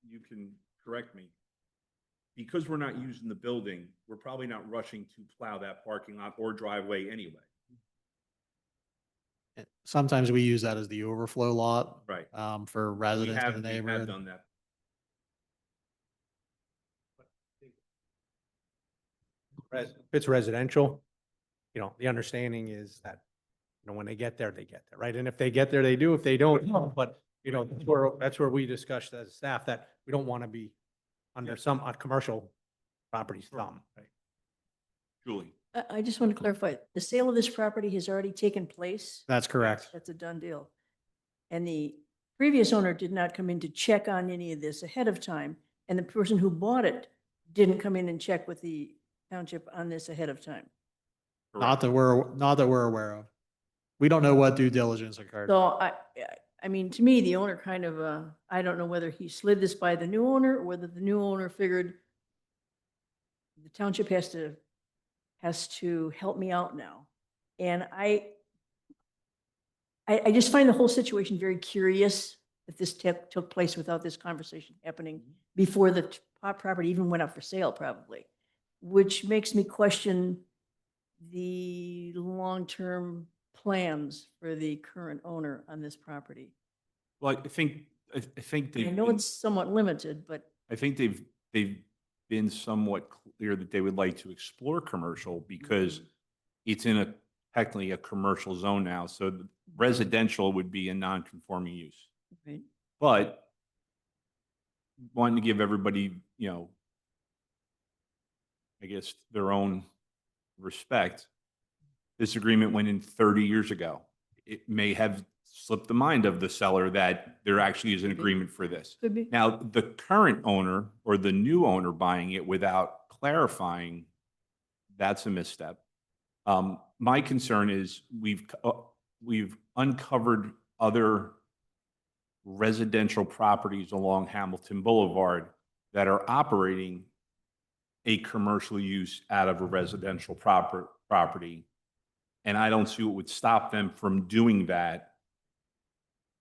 you can correct me, because we're not using the building, we're probably not rushing to plow that parking lot or driveway anyway. Sometimes we use that as the overflow lot, Right. for We residents in the have neighborhood. done that. If it's residential, the understanding is that, when they get there, right? And if they get there, they do. If they don't, no. But, that's where we discussed as staff that we don't want to be under some commercial property's thumb. Right? Julie? I just want to clarify, the sale of this property has already taken place? That's correct. That's a done deal. And the previous owner did not come in to check on any of this ahead of time, and the person who bought it didn't come in and check with the township on this ahead of time. Not that we're aware of. We don't know what due diligence occurred. So I mean, to me, the owner kind of, I don't know whether he slid this by the new owner or whether the new owner figured the township has to help me out now. And I just find the whole situation very curious that this took place without this conversation happening before the property even went up for sale, probably, which makes me question the long-term plans for the current owner on this property. Well, I think I they've know been- it's somewhat limited, but I think they've been somewhat clear that they would like to explore commercial because it's in technically a commercial zone now. So the residential would be a non-conforming use. right. But wanting to give everybody, I guess, their own respect, this agreement went in 30 years ago. It may have slipped the mind of the seller that there actually is an agreement for this. Could be. Now, the current owner or the new owner buying it without clarifying, that's a misstep. My concern is we've uncovered other residential properties along Hamilton Boulevard that are operating a commercial use out of a residential property. And I don't see what would stop them from doing that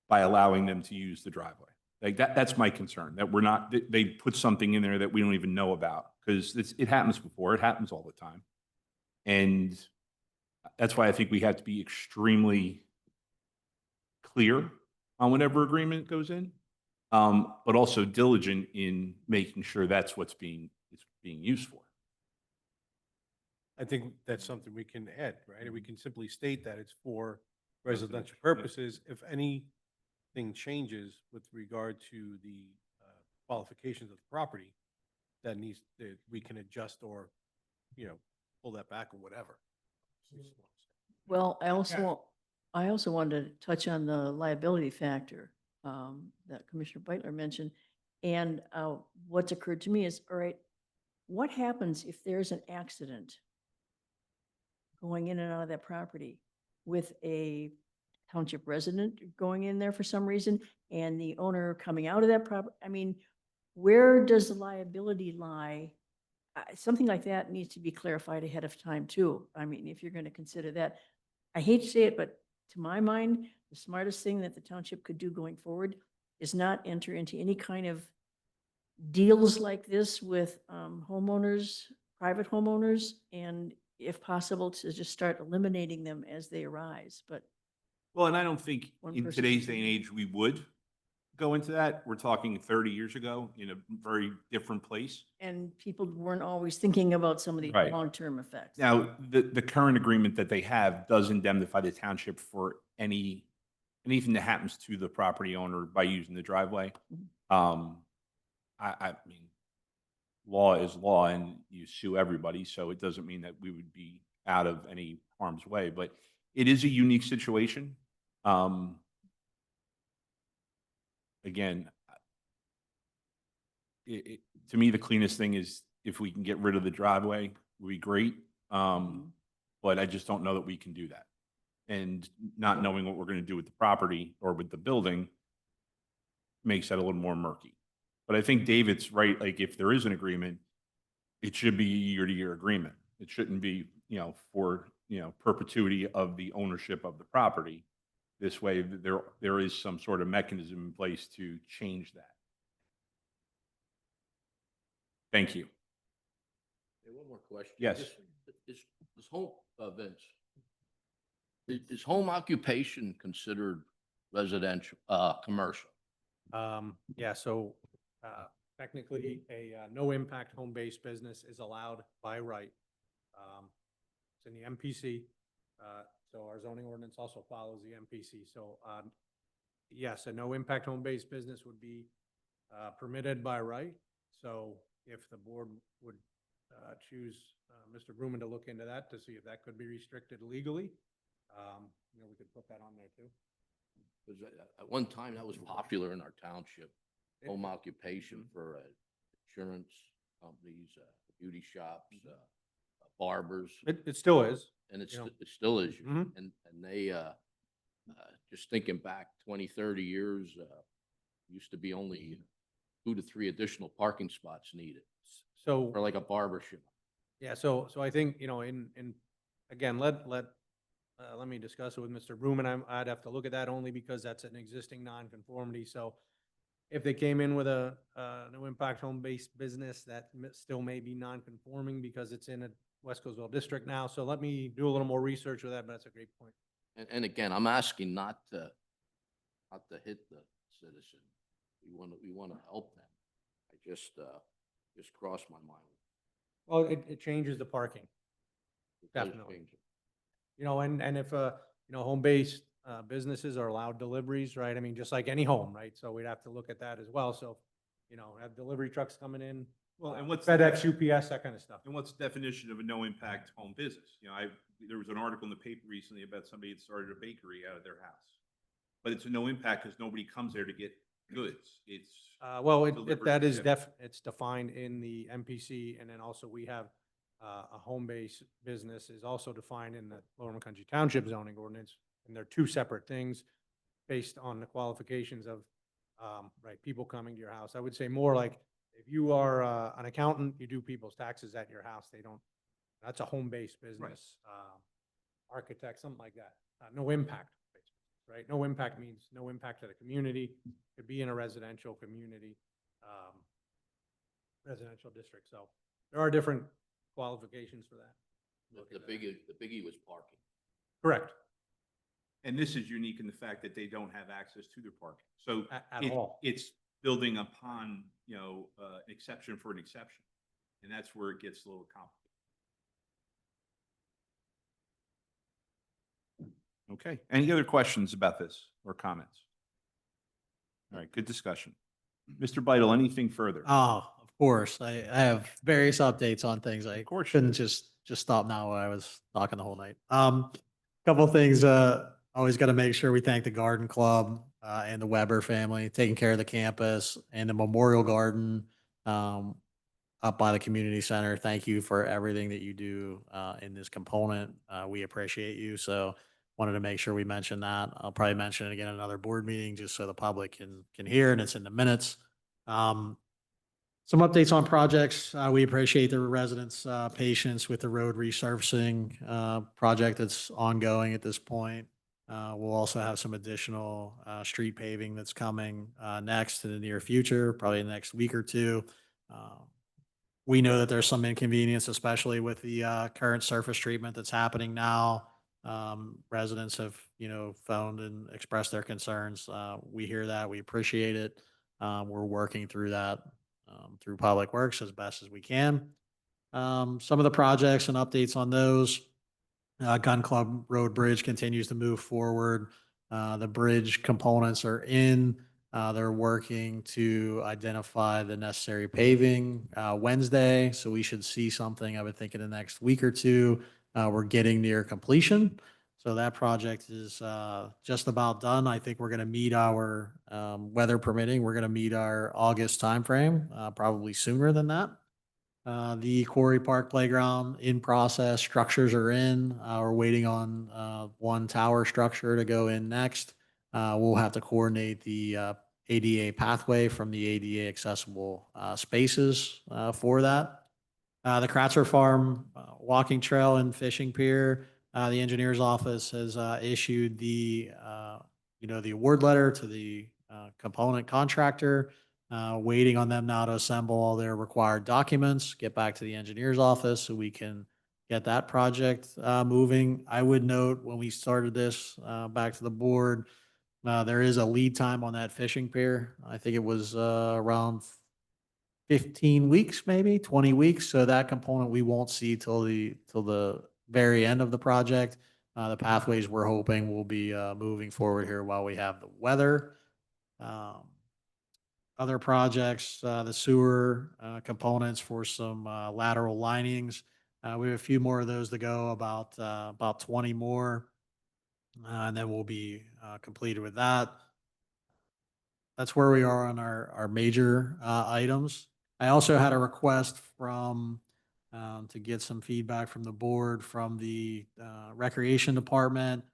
by allowing them to use the driveway. Like that's my concern, that we're not, they put something in there that we don't even know about, because it happens before, it happens all the time. And that's why I think we have to be extremely clear on whatever agreement goes in, but also diligent in making sure that's what's being used for. I think that's something we can add, right? We can simply state that it's for residential purposes. If anything changes with regard to the qualifications of the property, that we can adjust or, pull that back or whatever. Well, I also wanted to touch on the liability factor that Commissioner Beitler mentioned. And what's occurred to me is, all right, what happens if there's an accident? going in and out of that property with a township resident going in there for some reason and the owner coming out of that property. I mean, where does the liability lie? Something like that needs to be clarified ahead of time too. I mean, if you're going to consider that, I hate to say it, but to my mind, the smartest thing that the township could do going forward is not enter into any kind of deals like this with homeowners, private homeowners, and if possible, to just start eliminating them as they arise. But Well, and I don't think One in person today's can day do and it. age, we would go into that. We're talking 30 years ago in a very different place. and people weren't always thinking about some of these Right. long-term effects. Now, the current agreement that they have does indemnify the township for anything that happens to the property owner by using the driveway. I mean, law is law and you sue everybody, so it doesn't mean that we would be out of any harm's way, but it is a unique situation. Again, to me, the cleanest thing is if we can get rid of the driveway, would be great. But I just don't know that we can do that. And not knowing what we're going to do with the property or with the building makes that a little more murky. But I think David's right. Like if there is an agreement, it should be a year-to-year agreement. It shouldn't be, for, perpetuity of the ownership of the property. This way, there is some sort of mechanism in place to change that. Thank you. Hey, one more question. Yes. Is home, Vince, is home occupation considered residential, commercial? Yeah, so technically, a no-impact home-based business is allowed by right. It's in the MPC, so our zoning ordinance also follows the MPC. So yes, a no-impact home-based business would be permitted by right. So if the board would choose Mr. Bruman to look into that to see if that could be restricted legally, we could put that on there too. Because at one time that was popular in our township, home occupation for insurance companies, beauty shops, barbers, It still is. and it know. still is. Mhm. And they, just thinking back 20, 30 years, used to be only 2 to 3 additional parking spots needed So. for like a barber shop. Yeah, so I think, again, let me discuss it with Mr. Bruman. I'd have to look at that only because that's an existing nonconformity. So if they came in with a no impact home-based business, that still may be nonconforming because it's in a West Coastville district now. So let me do a little more research with that, but that's a great point. And again, I'm asking not to hit the citizen. We want to help them. I just crossed my mind. Well, it changes the parking, It does Definitely. change it. and if, home-based businesses are allowed deliveries, right? I mean, just like any home, right? So we'd have to look at that as well. So, have delivery trucks coming in, Well, and what's FedEx, UPS, that kind of stuff. And what's the definition of a no-impact home business? There was an article in the paper recently about somebody that started a bakery out of their house. But it's a no impact because nobody comes there to get goods. It's, Well, delivered that to is them. it's defined in the MPC, and then also we have a home-based business is also defined in the Lower McCounty Township zoning ordinance, and they're two separate things based on the qualifications of, right, people coming to your house. I would say more like if you are an accountant, you do people's taxes at your house. That's a home-based business. Architect, something like that. No impact. Right? No impact means no impact to the community. Could be in a residential community, residential district. So there are different qualifications for that. The biggie was parking. Correct. and this is unique in the fact that they don't have access to their parking. So At all. it's building upon, an exception for an exception. And that's where it gets a little complicated. Okay, any other questions about this or comments? All right, good discussion. Mr. Beidle, anything further? Oh, of course. I have various updates on things. I course you couldn't do. just stop now while I was talking the whole night. Couple of things, always got to make sure we thank the Garden Club, and the Weber family, taking care of the campus and the Memorial Garden. up by the community center. Thank you for everything that you do in this component. We appreciate you. So wanted to make sure we mention that. I'll probably mention it again in another board meeting just so the public can hear and it's in the minutes. Some updates on projects. We appreciate the residents' patience with the road resurfacing project that's ongoing at this point. We'll also have some additional street paving that's coming next in the near future, probably in the next week or two. We know that there's some inconvenience, especially with the current surface treatment that's happening now. Residents have, phoned and expressed their concerns. We hear that. We appreciate it. We're working through that through Public Works as best as we can. Some of the projects and updates on those. Gun Club Road Bridge continues to move forward. The bridge components are in. They're working to identify the necessary paving Wednesday. So we should see something, I would think, in the next week or two. We're getting near completion. So that project is just about done. I think we're going to meet our, weather permitting, we're going to meet our August timeframe, probably sooner than that. The Quarry Park Playground in process, structures are in. We're waiting on one tower structure to go in next. We'll have to coordinate the ADA pathway from the ADA accessible spaces for that. The Kratzer Farm walking trail and fishing pier, the engineer's office has issued the award letter to the component contractor. Waiting on them now to assemble all their required documents, get back to the engineer's office so we can get that project moving. I would note when we started this back to the board, there is a lead time on that fishing pier. I think it was around 15 weeks, maybe 20 weeks. So that component we won't see till the very end of the project. The pathways we're hoping will be moving forward here while we have the weather. Other projects, the sewer components for some lateral linings. We have a few more of those to go, about 20 more, and then we'll be completed with that. That's where we are on our major items. I also had a request from to get some feedback from the board from the recreation department,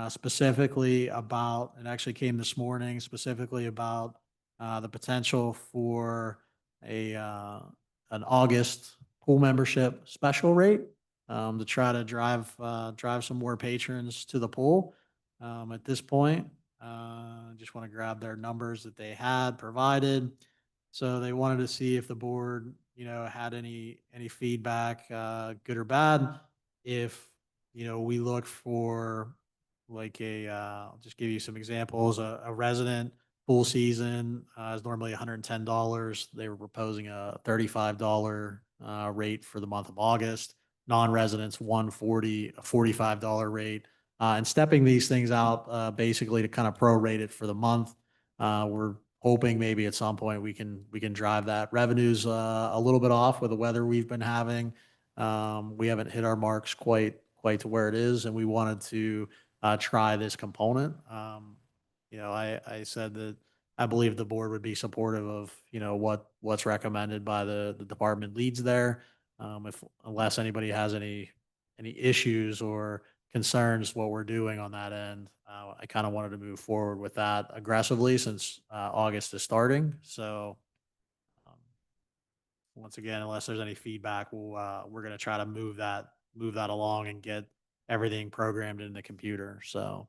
specifically about, it actually came this morning, specifically about the potential for an August pool membership special rate to try to drive some more patrons to the pool. At this point, just want to grab their numbers that they had provided. So they wanted to see if the board, had any feedback, good or bad. If, we look for like I'll just give you some examples. A resident pool season is normally $110. They were proposing a $35 rate for the month of August. Non-residents, $140, a $45 rate. And stepping these things out basically to kind of prorate it for the month. We're hoping maybe at some point we can drive that. Revenues a little bit off with the weather we've been having. We haven't hit our marks quite to where it is, and we wanted to try this component. I said that I believe the board would be supportive of, what's recommended by the department leads there. Unless anybody has any issues or concerns what we're doing on that end, I kind of wanted to move forward with that aggressively since August is starting. So once again, unless there's any feedback, we're going to try to move that along and get everything programmed in the computer. So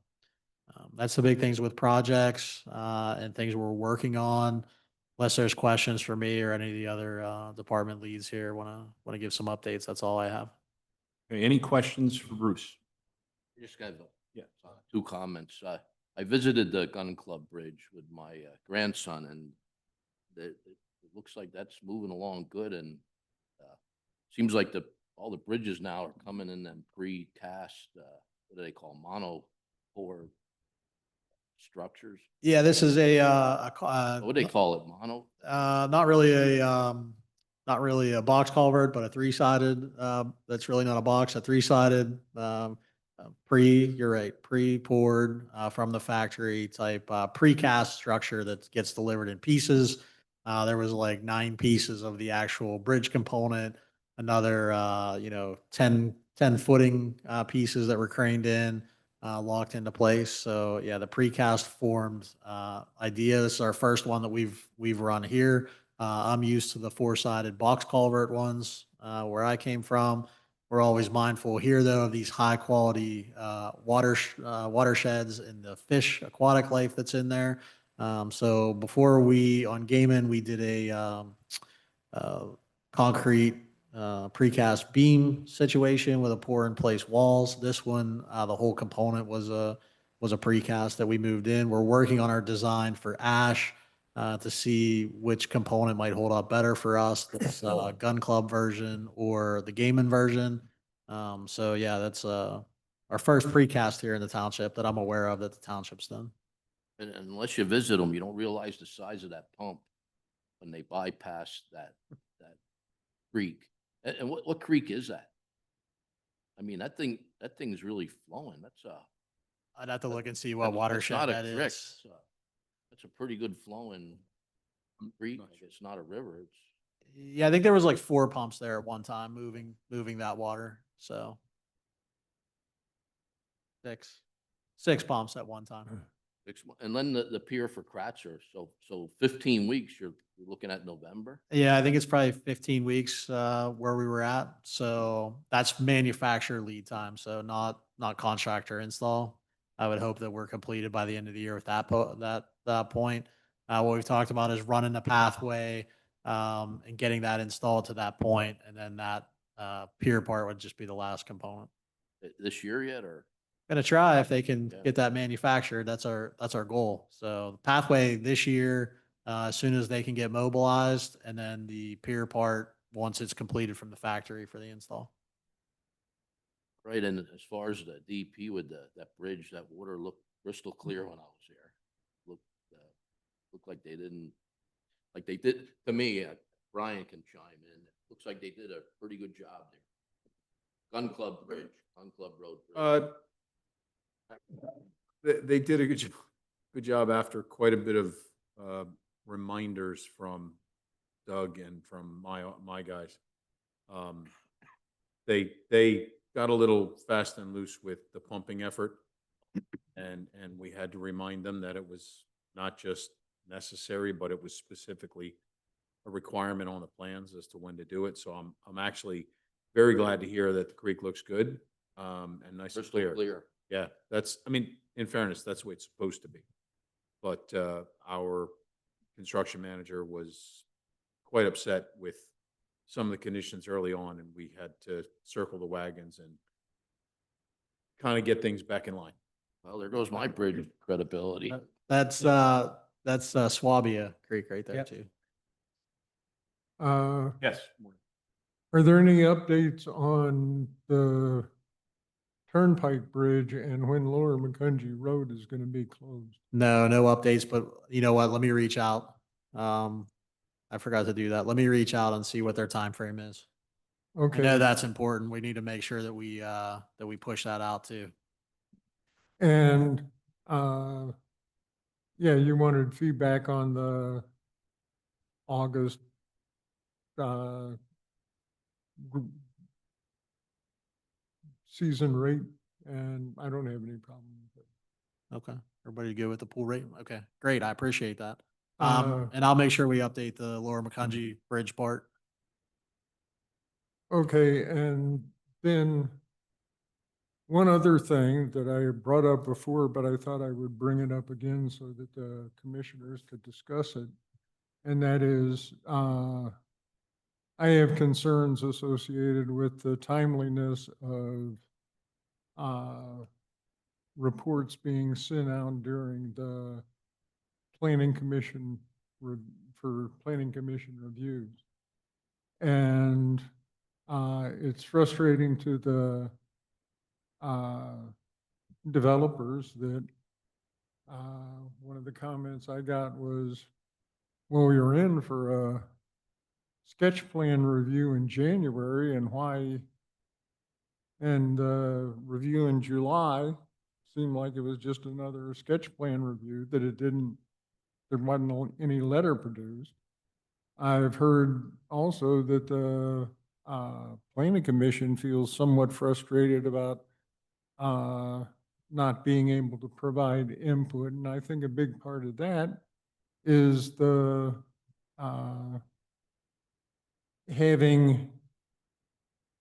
that's the big things with projects and things we're working on. Unless there's questions for me or any of the other department leads here, want to give some updates. That's all I have. Okay, any questions for Bruce? Just got two comments. I visited the Gun Club Bridge with my grandson, and it looks like that's moving along good. And seems like all the bridges now are coming in them precast. What do they call mono-pour structures? Yeah, this is What do they call it? Mono? Not really a box culvert, but a three-sided. That's really not a box. A three-sided. You're right, pre-poured from the factory type precast structure that gets delivered in pieces. There was like 9 pieces of the actual bridge component, another, 10 footing, pieces that were craned in, locked into place. So yeah, the precast formed, idea. This is our first one that we've run here. I'm used to the 4-sided box culvert ones, where I came from. We're always mindful here, though, of these high quality watersheds and the fish aquatic life that's in there. So before on Gaiman, we did a uh, concrete precast beam situation with a pour in place walls. This one, the whole component was a precast that we moved in. We're working on our design for ash to see which component might hold up better for us, this gun club version or the Gaiman version. So yeah, that's our first precast here in the township that I'm aware of that the township's done. And unless you visit them, you don't realize the size of that pump when they bypass that creek. And what creek is that? I mean, that thing's really flowing. I'd have to look and see what that's watershed not a that creek. is. That's a pretty good flowing creek. It's not a river. It's Yeah, I think there was like 4 pumps there at one time moving that water. So 6 pumps at one time. and then the pier for Kratzer. So 15 weeks. You're looking at November. Yeah, I think it's probably 15 weeks where we were at. So that's manufacturer lead time. So not contractor install. I would hope that we're completed by the end of the year with that point. What we've talked about is running the pathway and getting that installed to that point, and then that pier part would just be the last component. This year yet, or Gonna try if they can Yeah. get that manufactured. That's our goal. So the pathway this year, as soon as they can get mobilized, and then the pier part once it's completed from the factory for the install. right? And as far as the DP with that bridge, that water looked crystal clear when I was there. Looked like they didn't, like they did to me. Brian can chime in. Looks like they did a pretty good job there. Gun Club Bridge, Gun Club Road Bridge. They did a good job after quite a bit of reminders from Doug and from my guys. They got a little fast and loose with the pumping effort, and we had to remind them that it was not just necessary, but it was specifically a requirement on the plans as to when to do it. So I'm actually very glad to hear that the creek looks good and nice and Crystal clear. Yeah, I mean, in fairness, that's the way it's supposed to be. But our construction manager was quite upset with some of the conditions early on, and we had to circle the wagons and kind of get things back in line. Well, there goes my bridge credibility. That's Swabia Creek right there Yep. too. Yes. Are there any updates on the Turnpike Bridge and when Lower McCungy Road is going to be closed? No updates, but you know what? Let me reach out. I forgot to do that. Let me reach out and see what their time frame is. I Okay. know that's important. We need to make sure that we push that out too. And, yeah, you wanted feedback on the August, season rate, and I don't have any problem with it. Okay. Everybody good with the pool rate? Okay, great. I appreciate that. Uh, And I'll make sure we update the Lower McCungy Bridge part. Okay, and then one other thing that I brought up before, but I thought I would bring it up again so that the commissioners could discuss it. And that is, I have concerns associated with the timeliness of reports being sent out during the planning commission for planning commission reviews. And it's frustrating to the developers that one of the comments I got was, well, you're in for a sketch plan review in January, and why? And the review in July seemed like it was just another sketch plan review, that there wasn't any letter produced. I've heard also that the planning commission feels somewhat frustrated about not being able to provide input. And I think a big part of that is the uh,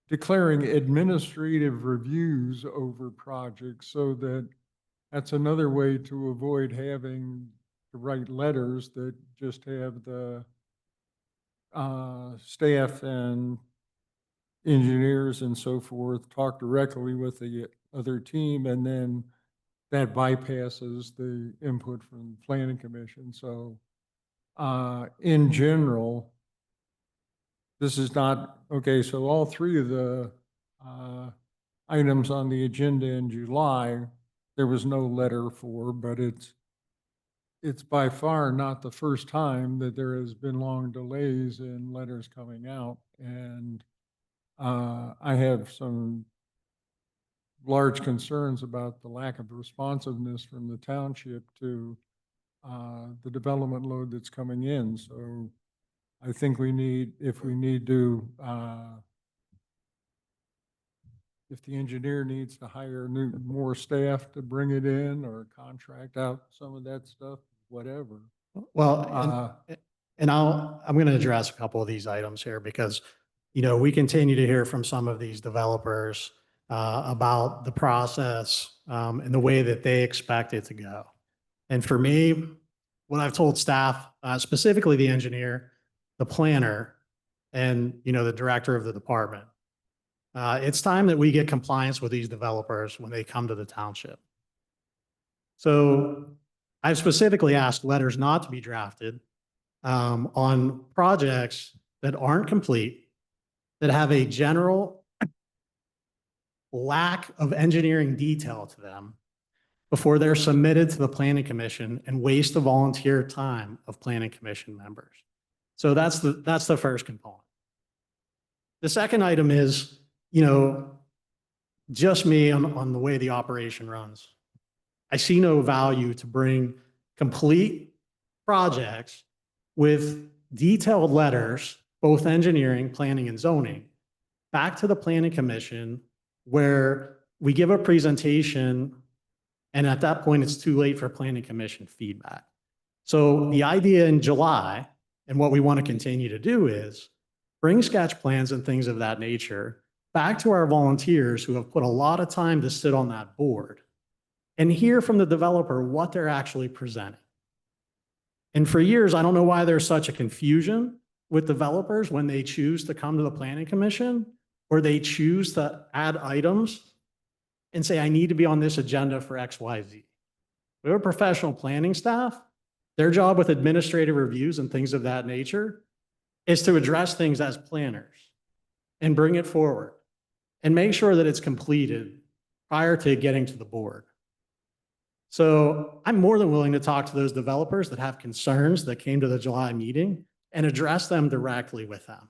declaring administrative reviews over projects, so that that's another way to avoid having to write letters that just have the staff and engineers and so forth talk directly with the other team, and then that bypasses the input from the planning commission. So in general, this is not, okay, so all three of the items on the agenda in July, there was no letter for, but it's by far not the first time that there has been long delays in letters coming out. And I have some large concerns about the lack of responsiveness from the township to the development load that's coming in. So I think we need, if the engineer needs to hire more staff to bring it in, or contract out some of that stuff, whatever. Well, and I'm going to address a couple of these items here because, we continue to hear from some of these developers about the process and the way that they expect it to go. And for me, what I've told staff, specifically the engineer, the planner, and, the director of the department, it's time that we get compliance with these developers when they come to the township. So I've specifically asked letters not to be drafted on projects that aren't complete, that have a general lack of engineering detail to them before they're submitted to the planning commission, and waste the volunteer time of planning commission members. So that's the first component. The second item is, just me on the way the operation runs. I see no value to bring complete projects with detailed letters, both engineering, planning, and zoning, back to the planning commission, where we give a presentation, and at that point, it's too late for planning commission feedback. So the idea in July, and what we want to continue to do, is bring sketch plans and things of that nature back to our volunteers who have put a lot of time to sit on that board, and hear from the developer what they're actually presenting. And for years, I don't know why there's such a confusion with developers when they choose to come to the planning commission, or they choose to add items and say, I need to be on this agenda for X, Y, Z. We have a professional planning staff. Their job with administrative reviews and things of that nature is to address things as planners and bring it forward and make sure that it's completed prior to getting to the board. So I'm more than willing to talk to those developers that have concerns that came to the July meeting and address them directly with them.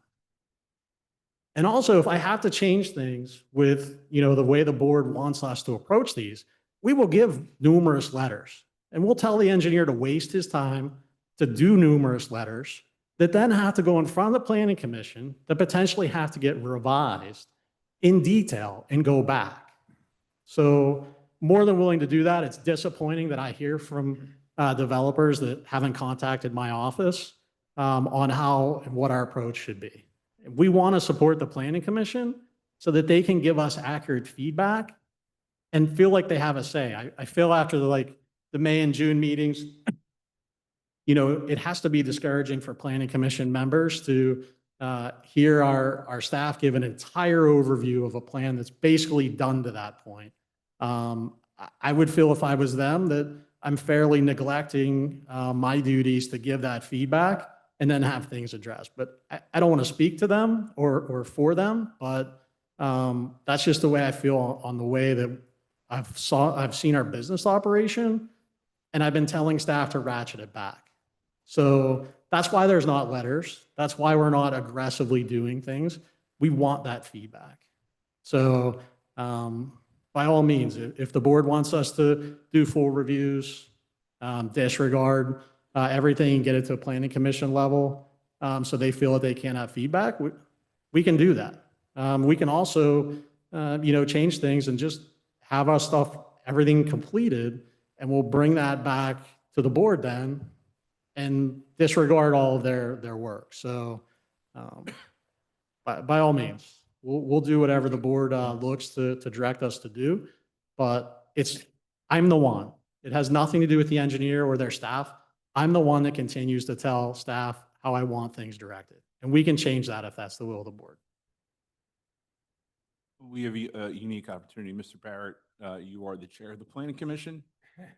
And also, if I have to change things with, the way the board wants us to approach these, we will give numerous letters, and we'll tell the engineer to waste his time to do numerous letters that then have to go in front of the planning commission, that potentially have to get revised in detail and go back. So more than willing to do that. It's disappointing that I hear from developers that haven't contacted my office on how and what our approach should be. We want to support the planning commission so that they can give us accurate feedback and feel like they have a say. I feel after the May and June meetings, it has to be discouraging for planning commission members to hear our staff give an entire overview of a plan that's basically done to that point. I would feel, if I was them, that I'm fairly neglecting my duties to give that feedback and then have things addressed. But I don't want to speak to them or for them, but that's just the way I feel on the way that I've seen our business operation, and I've been telling staff to ratchet it back. So that's why there's not letters. That's why we're not aggressively doing things. We want that feedback. So by all means, if the board wants us to do full reviews, disregard everything and get it to a planning commission level, so they feel that they can't have feedback, we can do that. We can also, change things and just have our stuff, everything completed, and we'll bring that back to the board then and disregard all of their work. So, by all means, we'll do whatever the board looks to direct us to do. But I'm the one. It has nothing to do with the engineer or their staff. I'm the one that continues to tell staff how I want things directed. And we can change that if that's the will of the board. We have a unique opportunity. Mr. Barrett, you are the chair of the planning commission.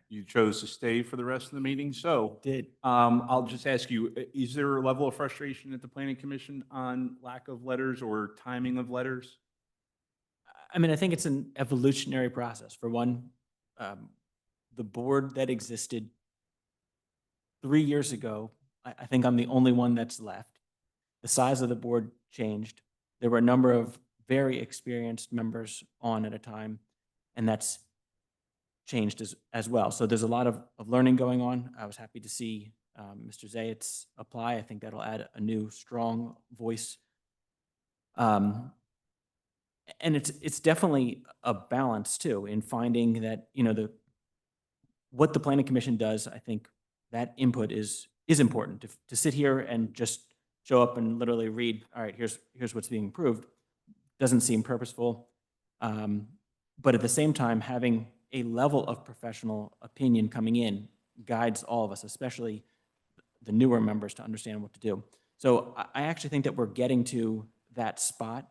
You chose to stay for the rest of the meeting. So Did. I'll just ask you, is there a level of frustration at the planning commission on lack of letters or timing of letters? I mean, I think it's an evolutionary process. For one, the board that existed 3 years ago, I think I'm the only one that's left. The size of the board changed. There were a number of very experienced members on at a time, and that's changed as well. So there's a lot of learning going on. I was happy to see Mr. Zayats apply. I think that'll add a new, strong voice. And it's definitely a balance too in finding that, what the planning commission does. I think that input is important. To sit here and just show up and literally read, all right, here's what's being approved, doesn't seem purposeful. But at the same time, having a level of professional opinion coming in guides all of us, especially the newer members, to understand what to do. So I actually think that we're getting to that spot.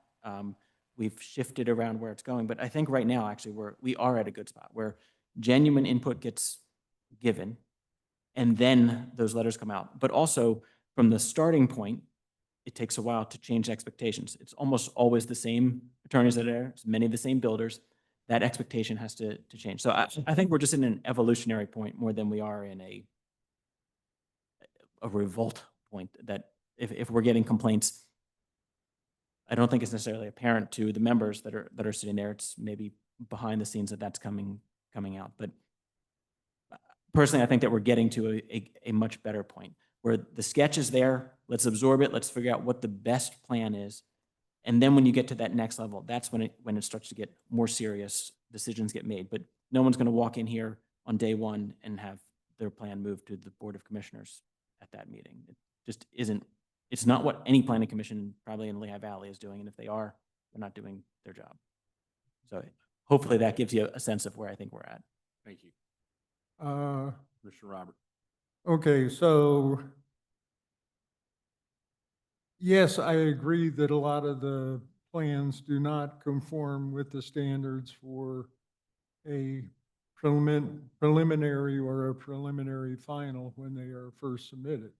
We've shifted around where it's going, but I think right now, actually, we are at a good spot where genuine input gets given, and then those letters come out. But also, from the starting point, it takes a while to change expectations. It's almost always the same attorneys that are there, it's many of the same builders. That expectation has to change. So I think we're just in an evolutionary point more than we are in a revolt point, that if we're getting complaints, I don't think it's necessarily apparent to the members that are sitting there. It's maybe behind the scenes that's coming out. But personally, I think that we're getting to a much better point where the sketch is there. Let's absorb it. Let's figure out what the best plan is. And then when you get to that next level, that's when it starts to get more serious, decisions get made. But no one's going to walk in here on day one and have their plan moved to the Board of Commissioners at that meeting. It just isn't. It's not what any planning commission probably in Lehigh Valley is doing. And if they are, they're not doing their job. So hopefully that gives you a sense of where I think we're at. Thank you. Mr. Robert. Okay, so yes, I agree that a lot of the plans do not conform with the standards for a preliminary or a preliminary final when they are first submitted.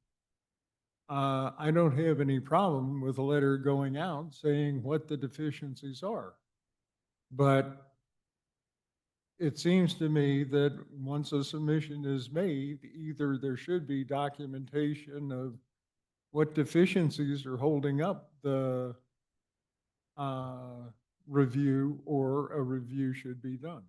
I don't have any problem with a letter going out saying what the deficiencies are. But it seems to me that once a submission is made, either there should be documentation of what deficiencies are holding up the review, or a review should be done.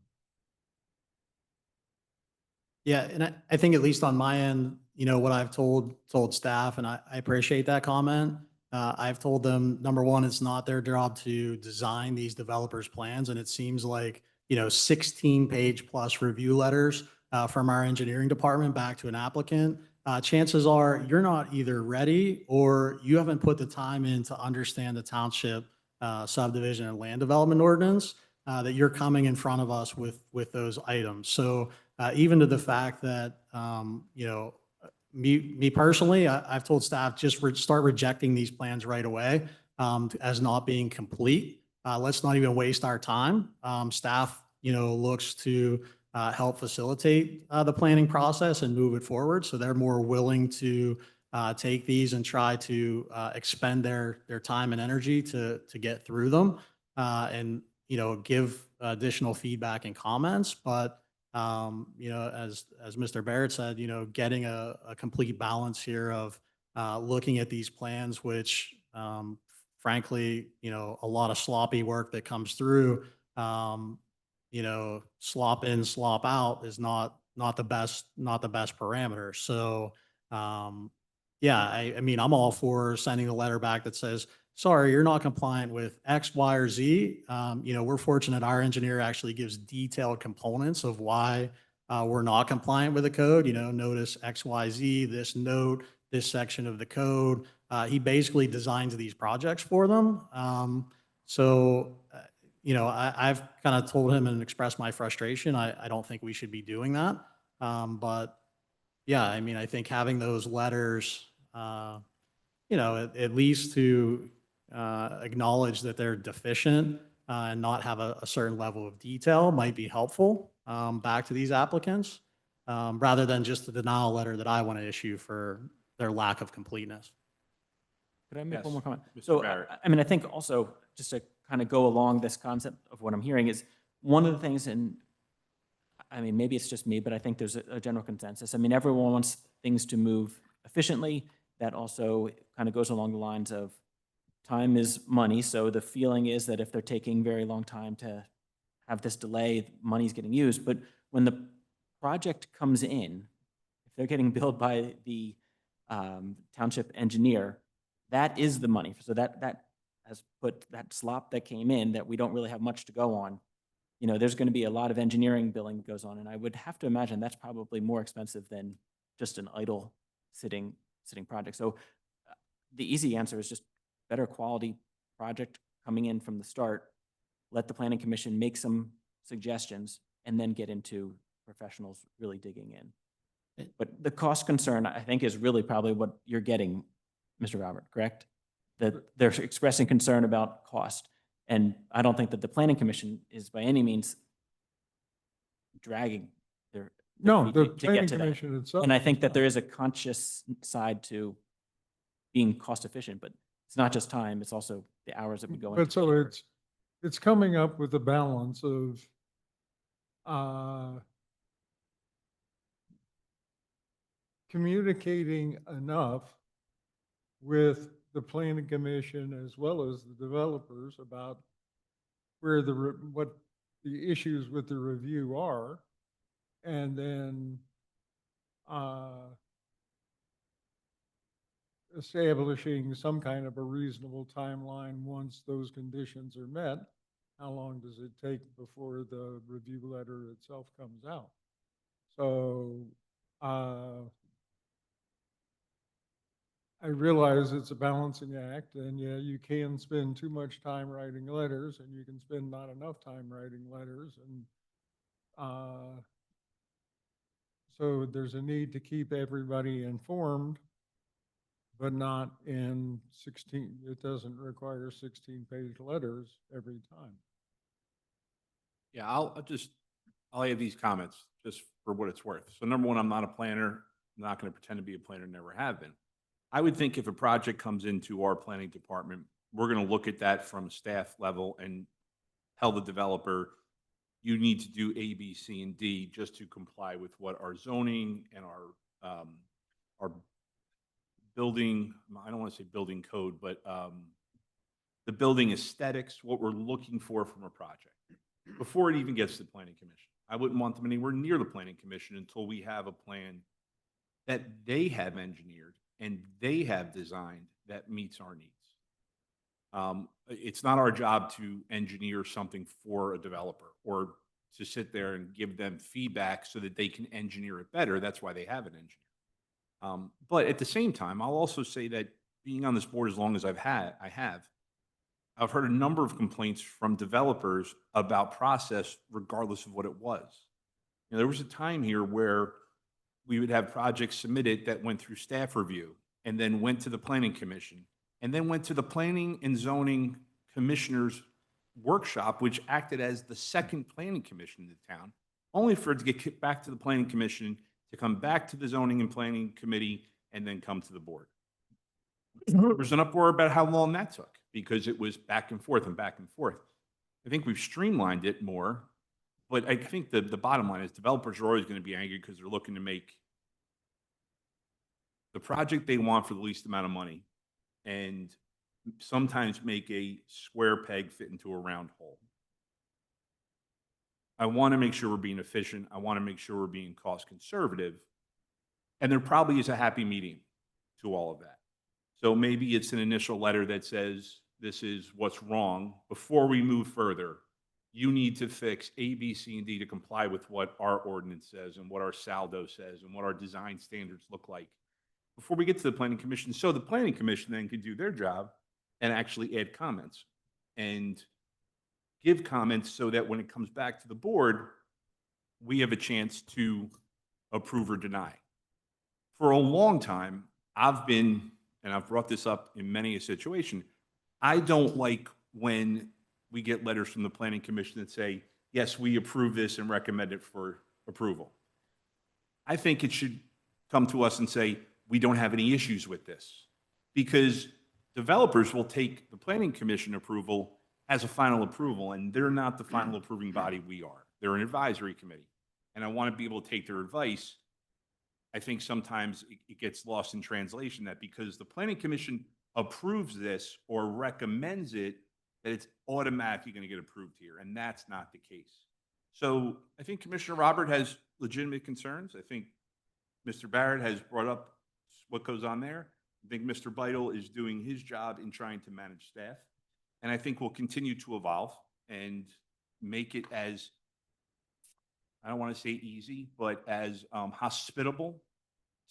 Yeah, and I think at least on my end, what I've told staff, and I appreciate that comment. I've told them, number one, it's not their job to design these developers' plans, and it seems like 16-page plus review letters from our engineering department back to an applicant. Chances are you're not either ready or you haven't put the time in to understand the township subdivision and land development ordinance that you're coming in front of us with those items. So even to the fact that, me personally, I've told staff just start rejecting these plans right away as not being complete. Let's not even waste our time. Staff, looks to help facilitate the planning process and move it forward. So they're more willing to take these and try to expend their time and energy to get through them and, give additional feedback and comments. But as Mr. Barrett said, getting a complete balance here of looking at these plans, which frankly, a lot of sloppy work that comes through, slop in, slop out is not the best parameter. So yeah, I mean, I'm all for sending a letter back that says, sorry, you're not compliant with X, Y, or Z. We're fortunate our engineer actually gives detailed components of why we're not compliant with the code, notice X, Y, Z, this note, this section of the code. He basically designs these projects for them. I've kind of told him and expressed my frustration. I don't think we should be doing that. But yeah, I mean, I think having those letters, at least to acknowledge that they're deficient and not have a certain level of detail might be helpful back to these applicants, rather than just the denial letter that I want to issue for their lack of completeness. Could I make Yes, one more comment? Mr. So, Barrett. I mean, I think also, just to kind of go along this concept of what I'm hearing is, one of the things, and I mean, maybe it's just me, but I think there's a general consensus. I mean, everyone wants things to move efficiently. That also kind of goes along the lines of time is money. So the feeling is that if they're taking very long time to have this delay, money's getting used. But when the project comes in, if they're getting billed by the township engineer, that is the money. So that has put that slop that came in that we don't really have much to go on. There's going to be a lot of engineering billing that goes on, and I would have to imagine that's probably more expensive than just an idle sitting project. So the easy answer is just better quality project coming in from the start. Let the planning commission make some suggestions and then get into professionals really digging in. But the cost concern, I think, is really probably what you're getting, Mr. Robert, correct? That they're expressing concern about cost. And I don't think that the planning commission is by any means dragging their No, feet the to get planning to that. commission itself. And I think that there is a conscious side to being cost efficient, but it's not just time, it's also the hours that we go into. But so it's coming up with a balance of communicating enough with the planning commission as well as the developers about where what the issues with the review are, and then establishing some kind of a reasonable timeline once those conditions are met. How long does it take before the review letter itself comes out? So I realize it's a balancing act, and yeah, you can spend too much time writing letters, and you can spend not enough time writing letters, and so there's a need to keep everybody informed, but not in 16, it doesn't require 16-page letters every time. Yeah, I'll add these comments just for what it's worth. So number one, I'm not a planner. I'm not going to pretend to be a planner, never have been. I would think if a project comes into our planning department, we're going to look at that from staff level and tell the developer, you need to do A, B, C, and D just to comply with what our zoning and our building, I don't want to say building code, but the building aesthetics, what we're looking for from a project before it even gets to the planning commission. I wouldn't want them anywhere near the planning commission until we have a plan that they have engineered and they have designed that meets our needs. It's not our job to engineer something for a developer or to sit there and give them feedback so that they can engineer it better. That's why they have an engineer. But at the same time, I'll also say that being on this board as long as I've heard a number of complaints from developers about process regardless of what it was. There was a time here where we would have projects submitted that went through staff review and then went to the planning commission and then went to the planning and zoning commissioners workshop, which acted as the second planning commission in the town, only for it to get kicked back to the planning commission, to come back to the zoning and planning committee, and then come to the board. There was an uproar about how long that took because it was back and forth and back and forth. I think we've streamlined it more, but I think the bottom line is developers are always going to be angry because they're looking to make the project they want for the least amount of money and sometimes make a square peg fit into a round hole. I want to make sure we're being efficient. I want to make sure we're being cost conservative. And there probably is a happy medium to all of that. So maybe it's an initial letter that says, this is what's wrong. Before we move further, you need to fix A, B, C, and D to comply with what our ordinance says and what our saldo says and what our design standards look like before we get to the planning commission. So the planning commission then can do their job and actually add comments and give comments so that when it comes back to the board, we have a chance to approve or deny. For a long time, I've been, and I've brought this up in many a situation, I don't like when we get letters from the planning commission that say, yes, we approve this and recommend it for approval. I think it should come to us and say, we don't have any issues with this. Because developers will take the planning commission approval as a final approval, and they're not the final approving body we are. They're an advisory committee. And I want to be able to take their advice. I think sometimes it gets lost in translation that because the planning commission approves this or recommends it, that it's automatically going to get approved here. And that's not the case. So I think Commissioner Robert has legitimate concerns. I think Mr. Barrett has brought up what goes on there. I think Mr. Beidel is doing his job in trying to manage staff. And I think we'll continue to evolve and make it as, I don't want to say easy, but as hospitable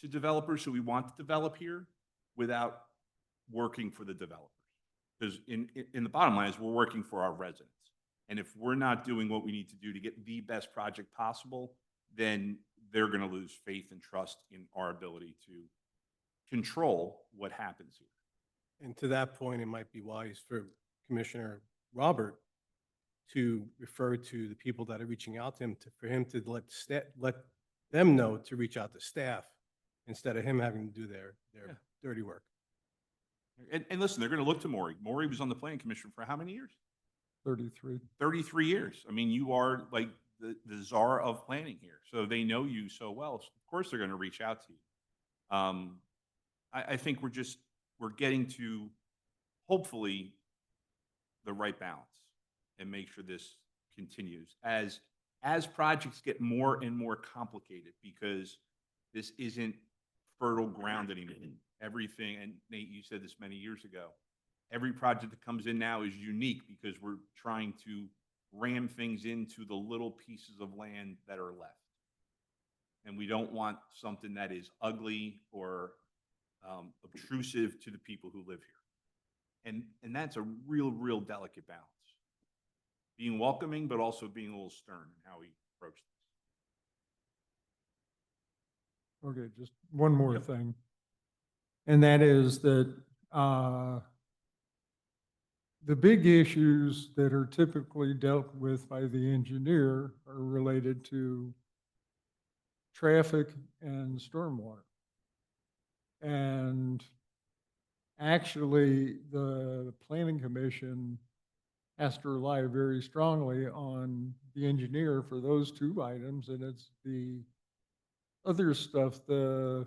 to developers who we want to develop here without working for the developers. Because in the bottom line is we're working for our residents. And if we're not doing what we need to do to get the best project possible, then they're going to lose faith and trust in our ability to control what happens here. And to that point, it might be wise for Commissioner Robert to refer to the people that are reaching out to him, for him to let them know to reach out to staff instead of him having to do their dirty work. And listen, they're going to look to Maury. Maury was on the planning commission for how many years? 33. 33 years. I mean, you are like the czar of planning here. So they know you so well. So of course, they're going to reach out to you. I think we're getting to hopefully the right balance and make sure this continues as projects get more and more complicated, because this isn't fertile ground anymore. Everything, and Nate, you said this many years ago, every project that comes in now is unique because we're trying to ram things into the little pieces of land that are left. And we don't want something that is ugly or obtrusive to the people who live here. And that's a real delicate balance. Being welcoming, but also being a little stern in how we approach this. Okay, just one more thing. And that is that the big issues that are typically dealt with by the engineer are related to traffic and stormwater. And actually, the planning commission has to rely very strongly on the engineer for those two items, and it's the other stuff, that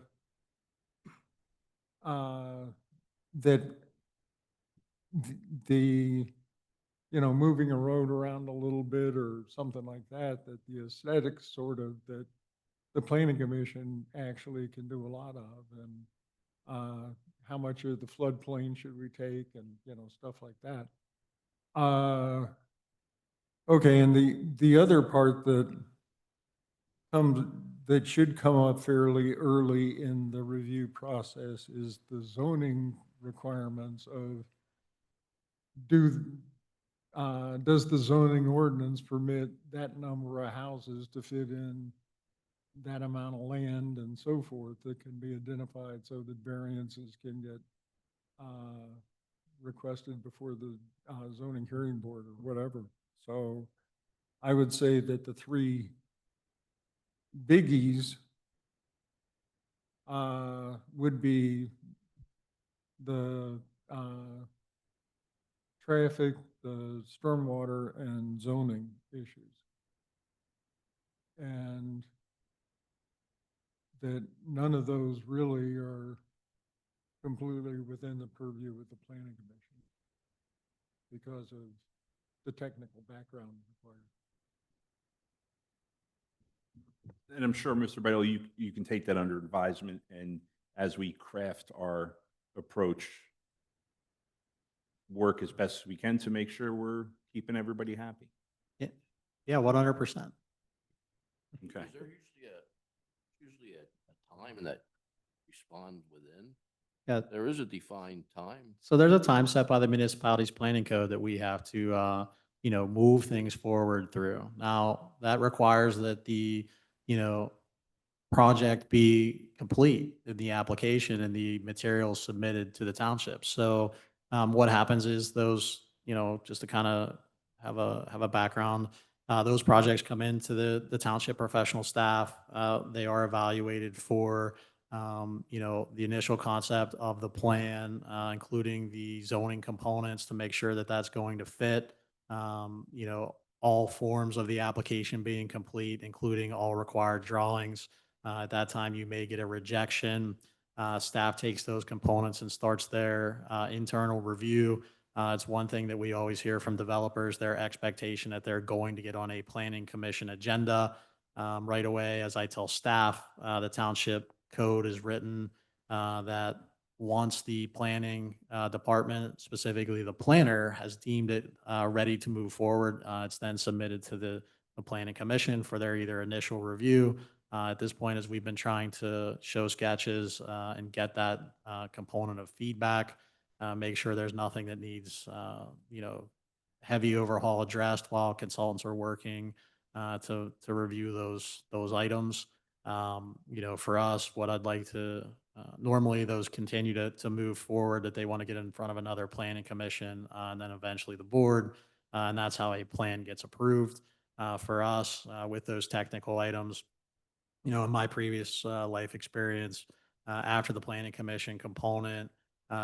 moving a road around a little bit or something like that, that the aesthetics sort of, that the planning commission actually can do a lot of, and how much of the floodplain should we take, and stuff like that. Okay, and the other part that should come up fairly early in the review process is the zoning requirements of does the zoning ordinance permit that number of houses to fit in that amount of land and so forth that can be identified so that variances can get requested before the zoning hearing board or whatever. So I would say that the three biggies would be the traffic, the stormwater, and zoning issues. And that none of those really are completely within the purview of the planning commission because of the technical background required. And I'm sure, Mr. Beidel, you can take that under advisement and as we craft our approach, work as best as we can to make sure we're keeping everybody happy. Yeah, 100%. Okay. Is there usually a time that respond within? Yeah. There is a defined time. So there's a time set by the municipality's planning code that we have to, move things forward through. Now, that requires that the, project be complete in the application and the materials submitted to the township. So what happens is those, just to kind of have a background, those projects come into the township professional staff. They are evaluated for, the initial concept of the plan, including the zoning components to make sure that that's going to fit, all forms of the application being complete, including all required drawings. At that time, you may get a rejection. Staff takes those components and starts their internal review. It's one thing that we always hear from developers, their expectation that they're going to get on a planning commission agenda right away. As I tell staff, the township code is written that once the planning department, specifically the planner, has deemed it ready to move forward, it's then submitted to the planning commission for their either initial review. At this point, as we've been trying to show sketches and get that component of feedback, make sure there's nothing that needs, heavy overhaul addressed while consultants are working to review those items. For us, what I'd like to normally those continue to move forward, that they want to get in front of another planning commission and then eventually the board, and that's how a plan gets approved. For us, with those technical items, in my previous life experience, after the planning commission component,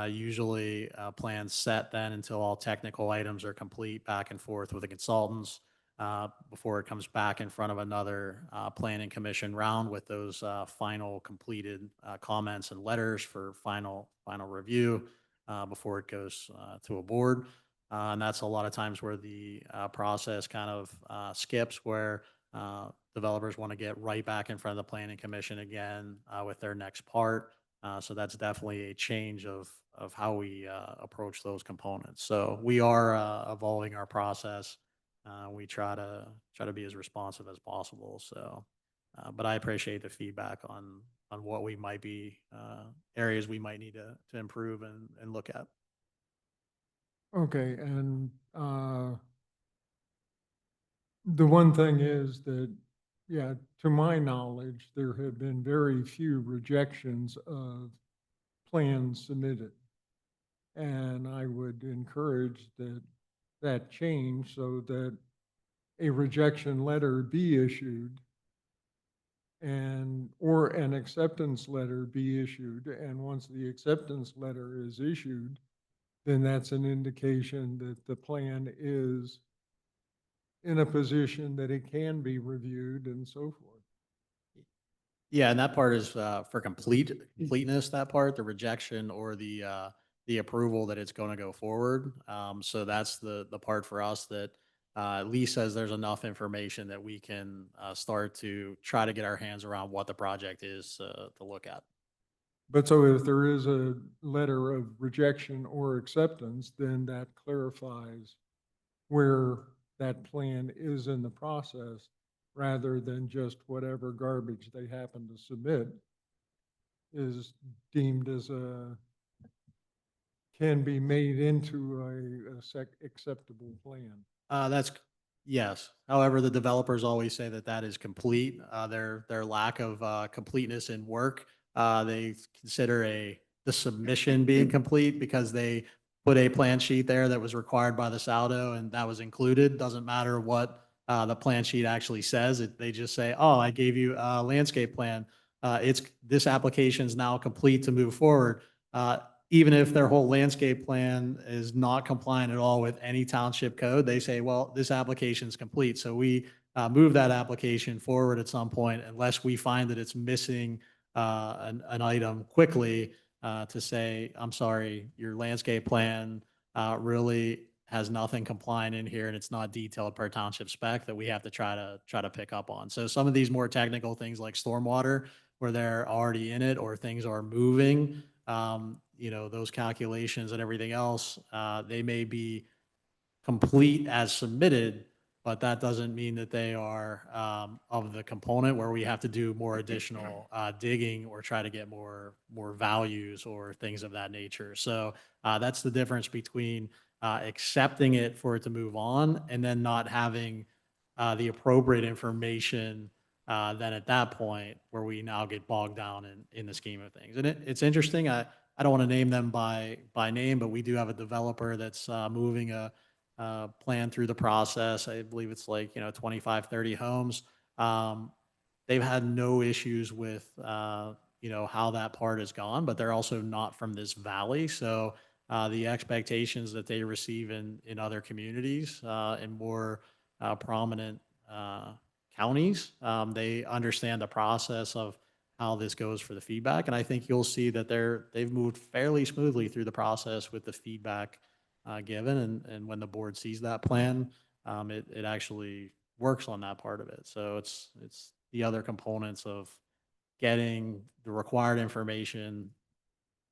usually plans set then until all technical items are complete back and forth with the consultants before it comes back in front of another planning commission round with those final completed comments and letters for final review before it goes to a board. And that's a lot of times where the process kind of skips, where developers want to get right back in front of the planning commission again with their next part. So that's definitely a change of how we approach those components. So we are evolving our process. We try to be as responsive as possible. So, but I appreciate the feedback on what we might be areas we might need to improve and look at. Okay, and the one thing is that, yeah, to my knowledge, there have been very few rejections of plans submitted. And I would encourage that change so that a rejection letter be issued or an acceptance letter be issued. And once the acceptance letter is issued, then that's an indication that the plan is in a position that it can be reviewed and so forth. Yeah, and that part is for completeness, that part, the rejection or the approval that it's going to go forward. So that's the part for us that at least says there's enough information that we can start to try to get our hands around what the project is to look at. But so if there is a letter of rejection or acceptance, then that clarifies where that plan is in the process, rather than just whatever garbage they happen to submit is deemed as can be made into a acceptable plan. Yes. However, the developers always say that is complete. Their lack of completeness in work, they consider the submission being complete because they put a plan sheet there that was required by the Saldo and that was included. Doesn't matter what the plan sheet actually says. They just say, "Oh, I gave you a landscape plan. This application is now complete to move forward." Even if their whole landscape plan is not compliant at all with any township code, they say, well, this application is complete. So we move that application forward at some point unless we find that it's missing an item quickly to say, I'm sorry, your landscape plan really has nothing compliant in here and it's not detailed per township spec, that we have to try to pick up on. So some of these more technical things like stormwater, where they're already in it or things are moving, those calculations and everything else, they may be complete as submitted, but that doesn't mean that they are of the component where we have to do more additional digging or try to get more values or things of that nature. So that's the difference between accepting it for it to move on and then not having the appropriate information then at that point where we now get bogged down in the scheme of things. And it's interesting. I don't want to name them by name, but we do have a developer that's moving a plan through the process. I believe it's like, 25, 30 homes. They've had no issues with, how that part has gone, but they're also not from this valley. So the expectations that they receive in other communities in more prominent counties, they understand the process of how this goes for the feedback. And I think you'll see that they've moved fairly smoothly through the process with the feedback given. And when the board sees that plan, it actually works on that part of it. So it's the other components of getting the required information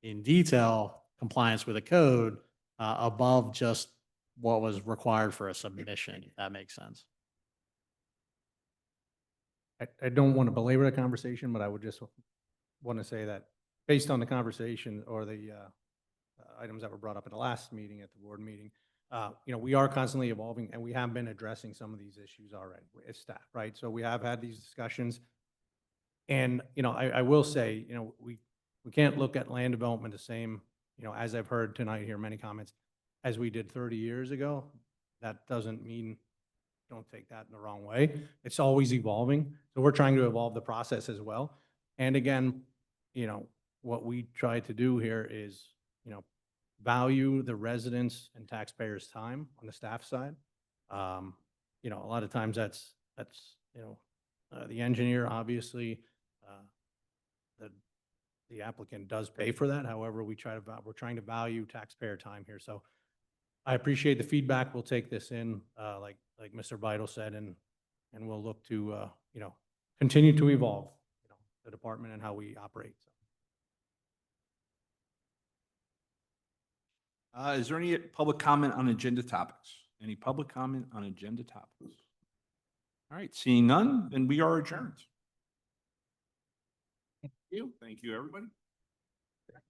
in detail, compliance with the code, above just what was required for a submission, if that makes sense. I don't want to belabor the conversation, but I would just want to say that based on the conversation or the items that were brought up at the last meeting, at the board meeting, we are constantly evolving and we have been addressing some of these issues already as staff, right? So we have had these discussions. And, I will say, we can't look at land development the same, as I've heard tonight here, many comments, as we did 30 years ago. That doesn't mean, don't take that in the wrong way. It's always evolving. So we're trying to evolve the process as well. And again, what we try to do here is, value the residents and taxpayers' time on the staff side. A lot of times that's the engineer, obviously, the applicant does pay for that. However, we're trying to value taxpayer time here. So I appreciate the feedback. We'll take this in, like Mr. Vital said, and we'll look to, continue to evolve, the department and how we operate. Is there any public comment on agenda topics? Any public comment on agenda topics? All right, seeing none, then we are adjourned. Thank you. Thank you, everybody.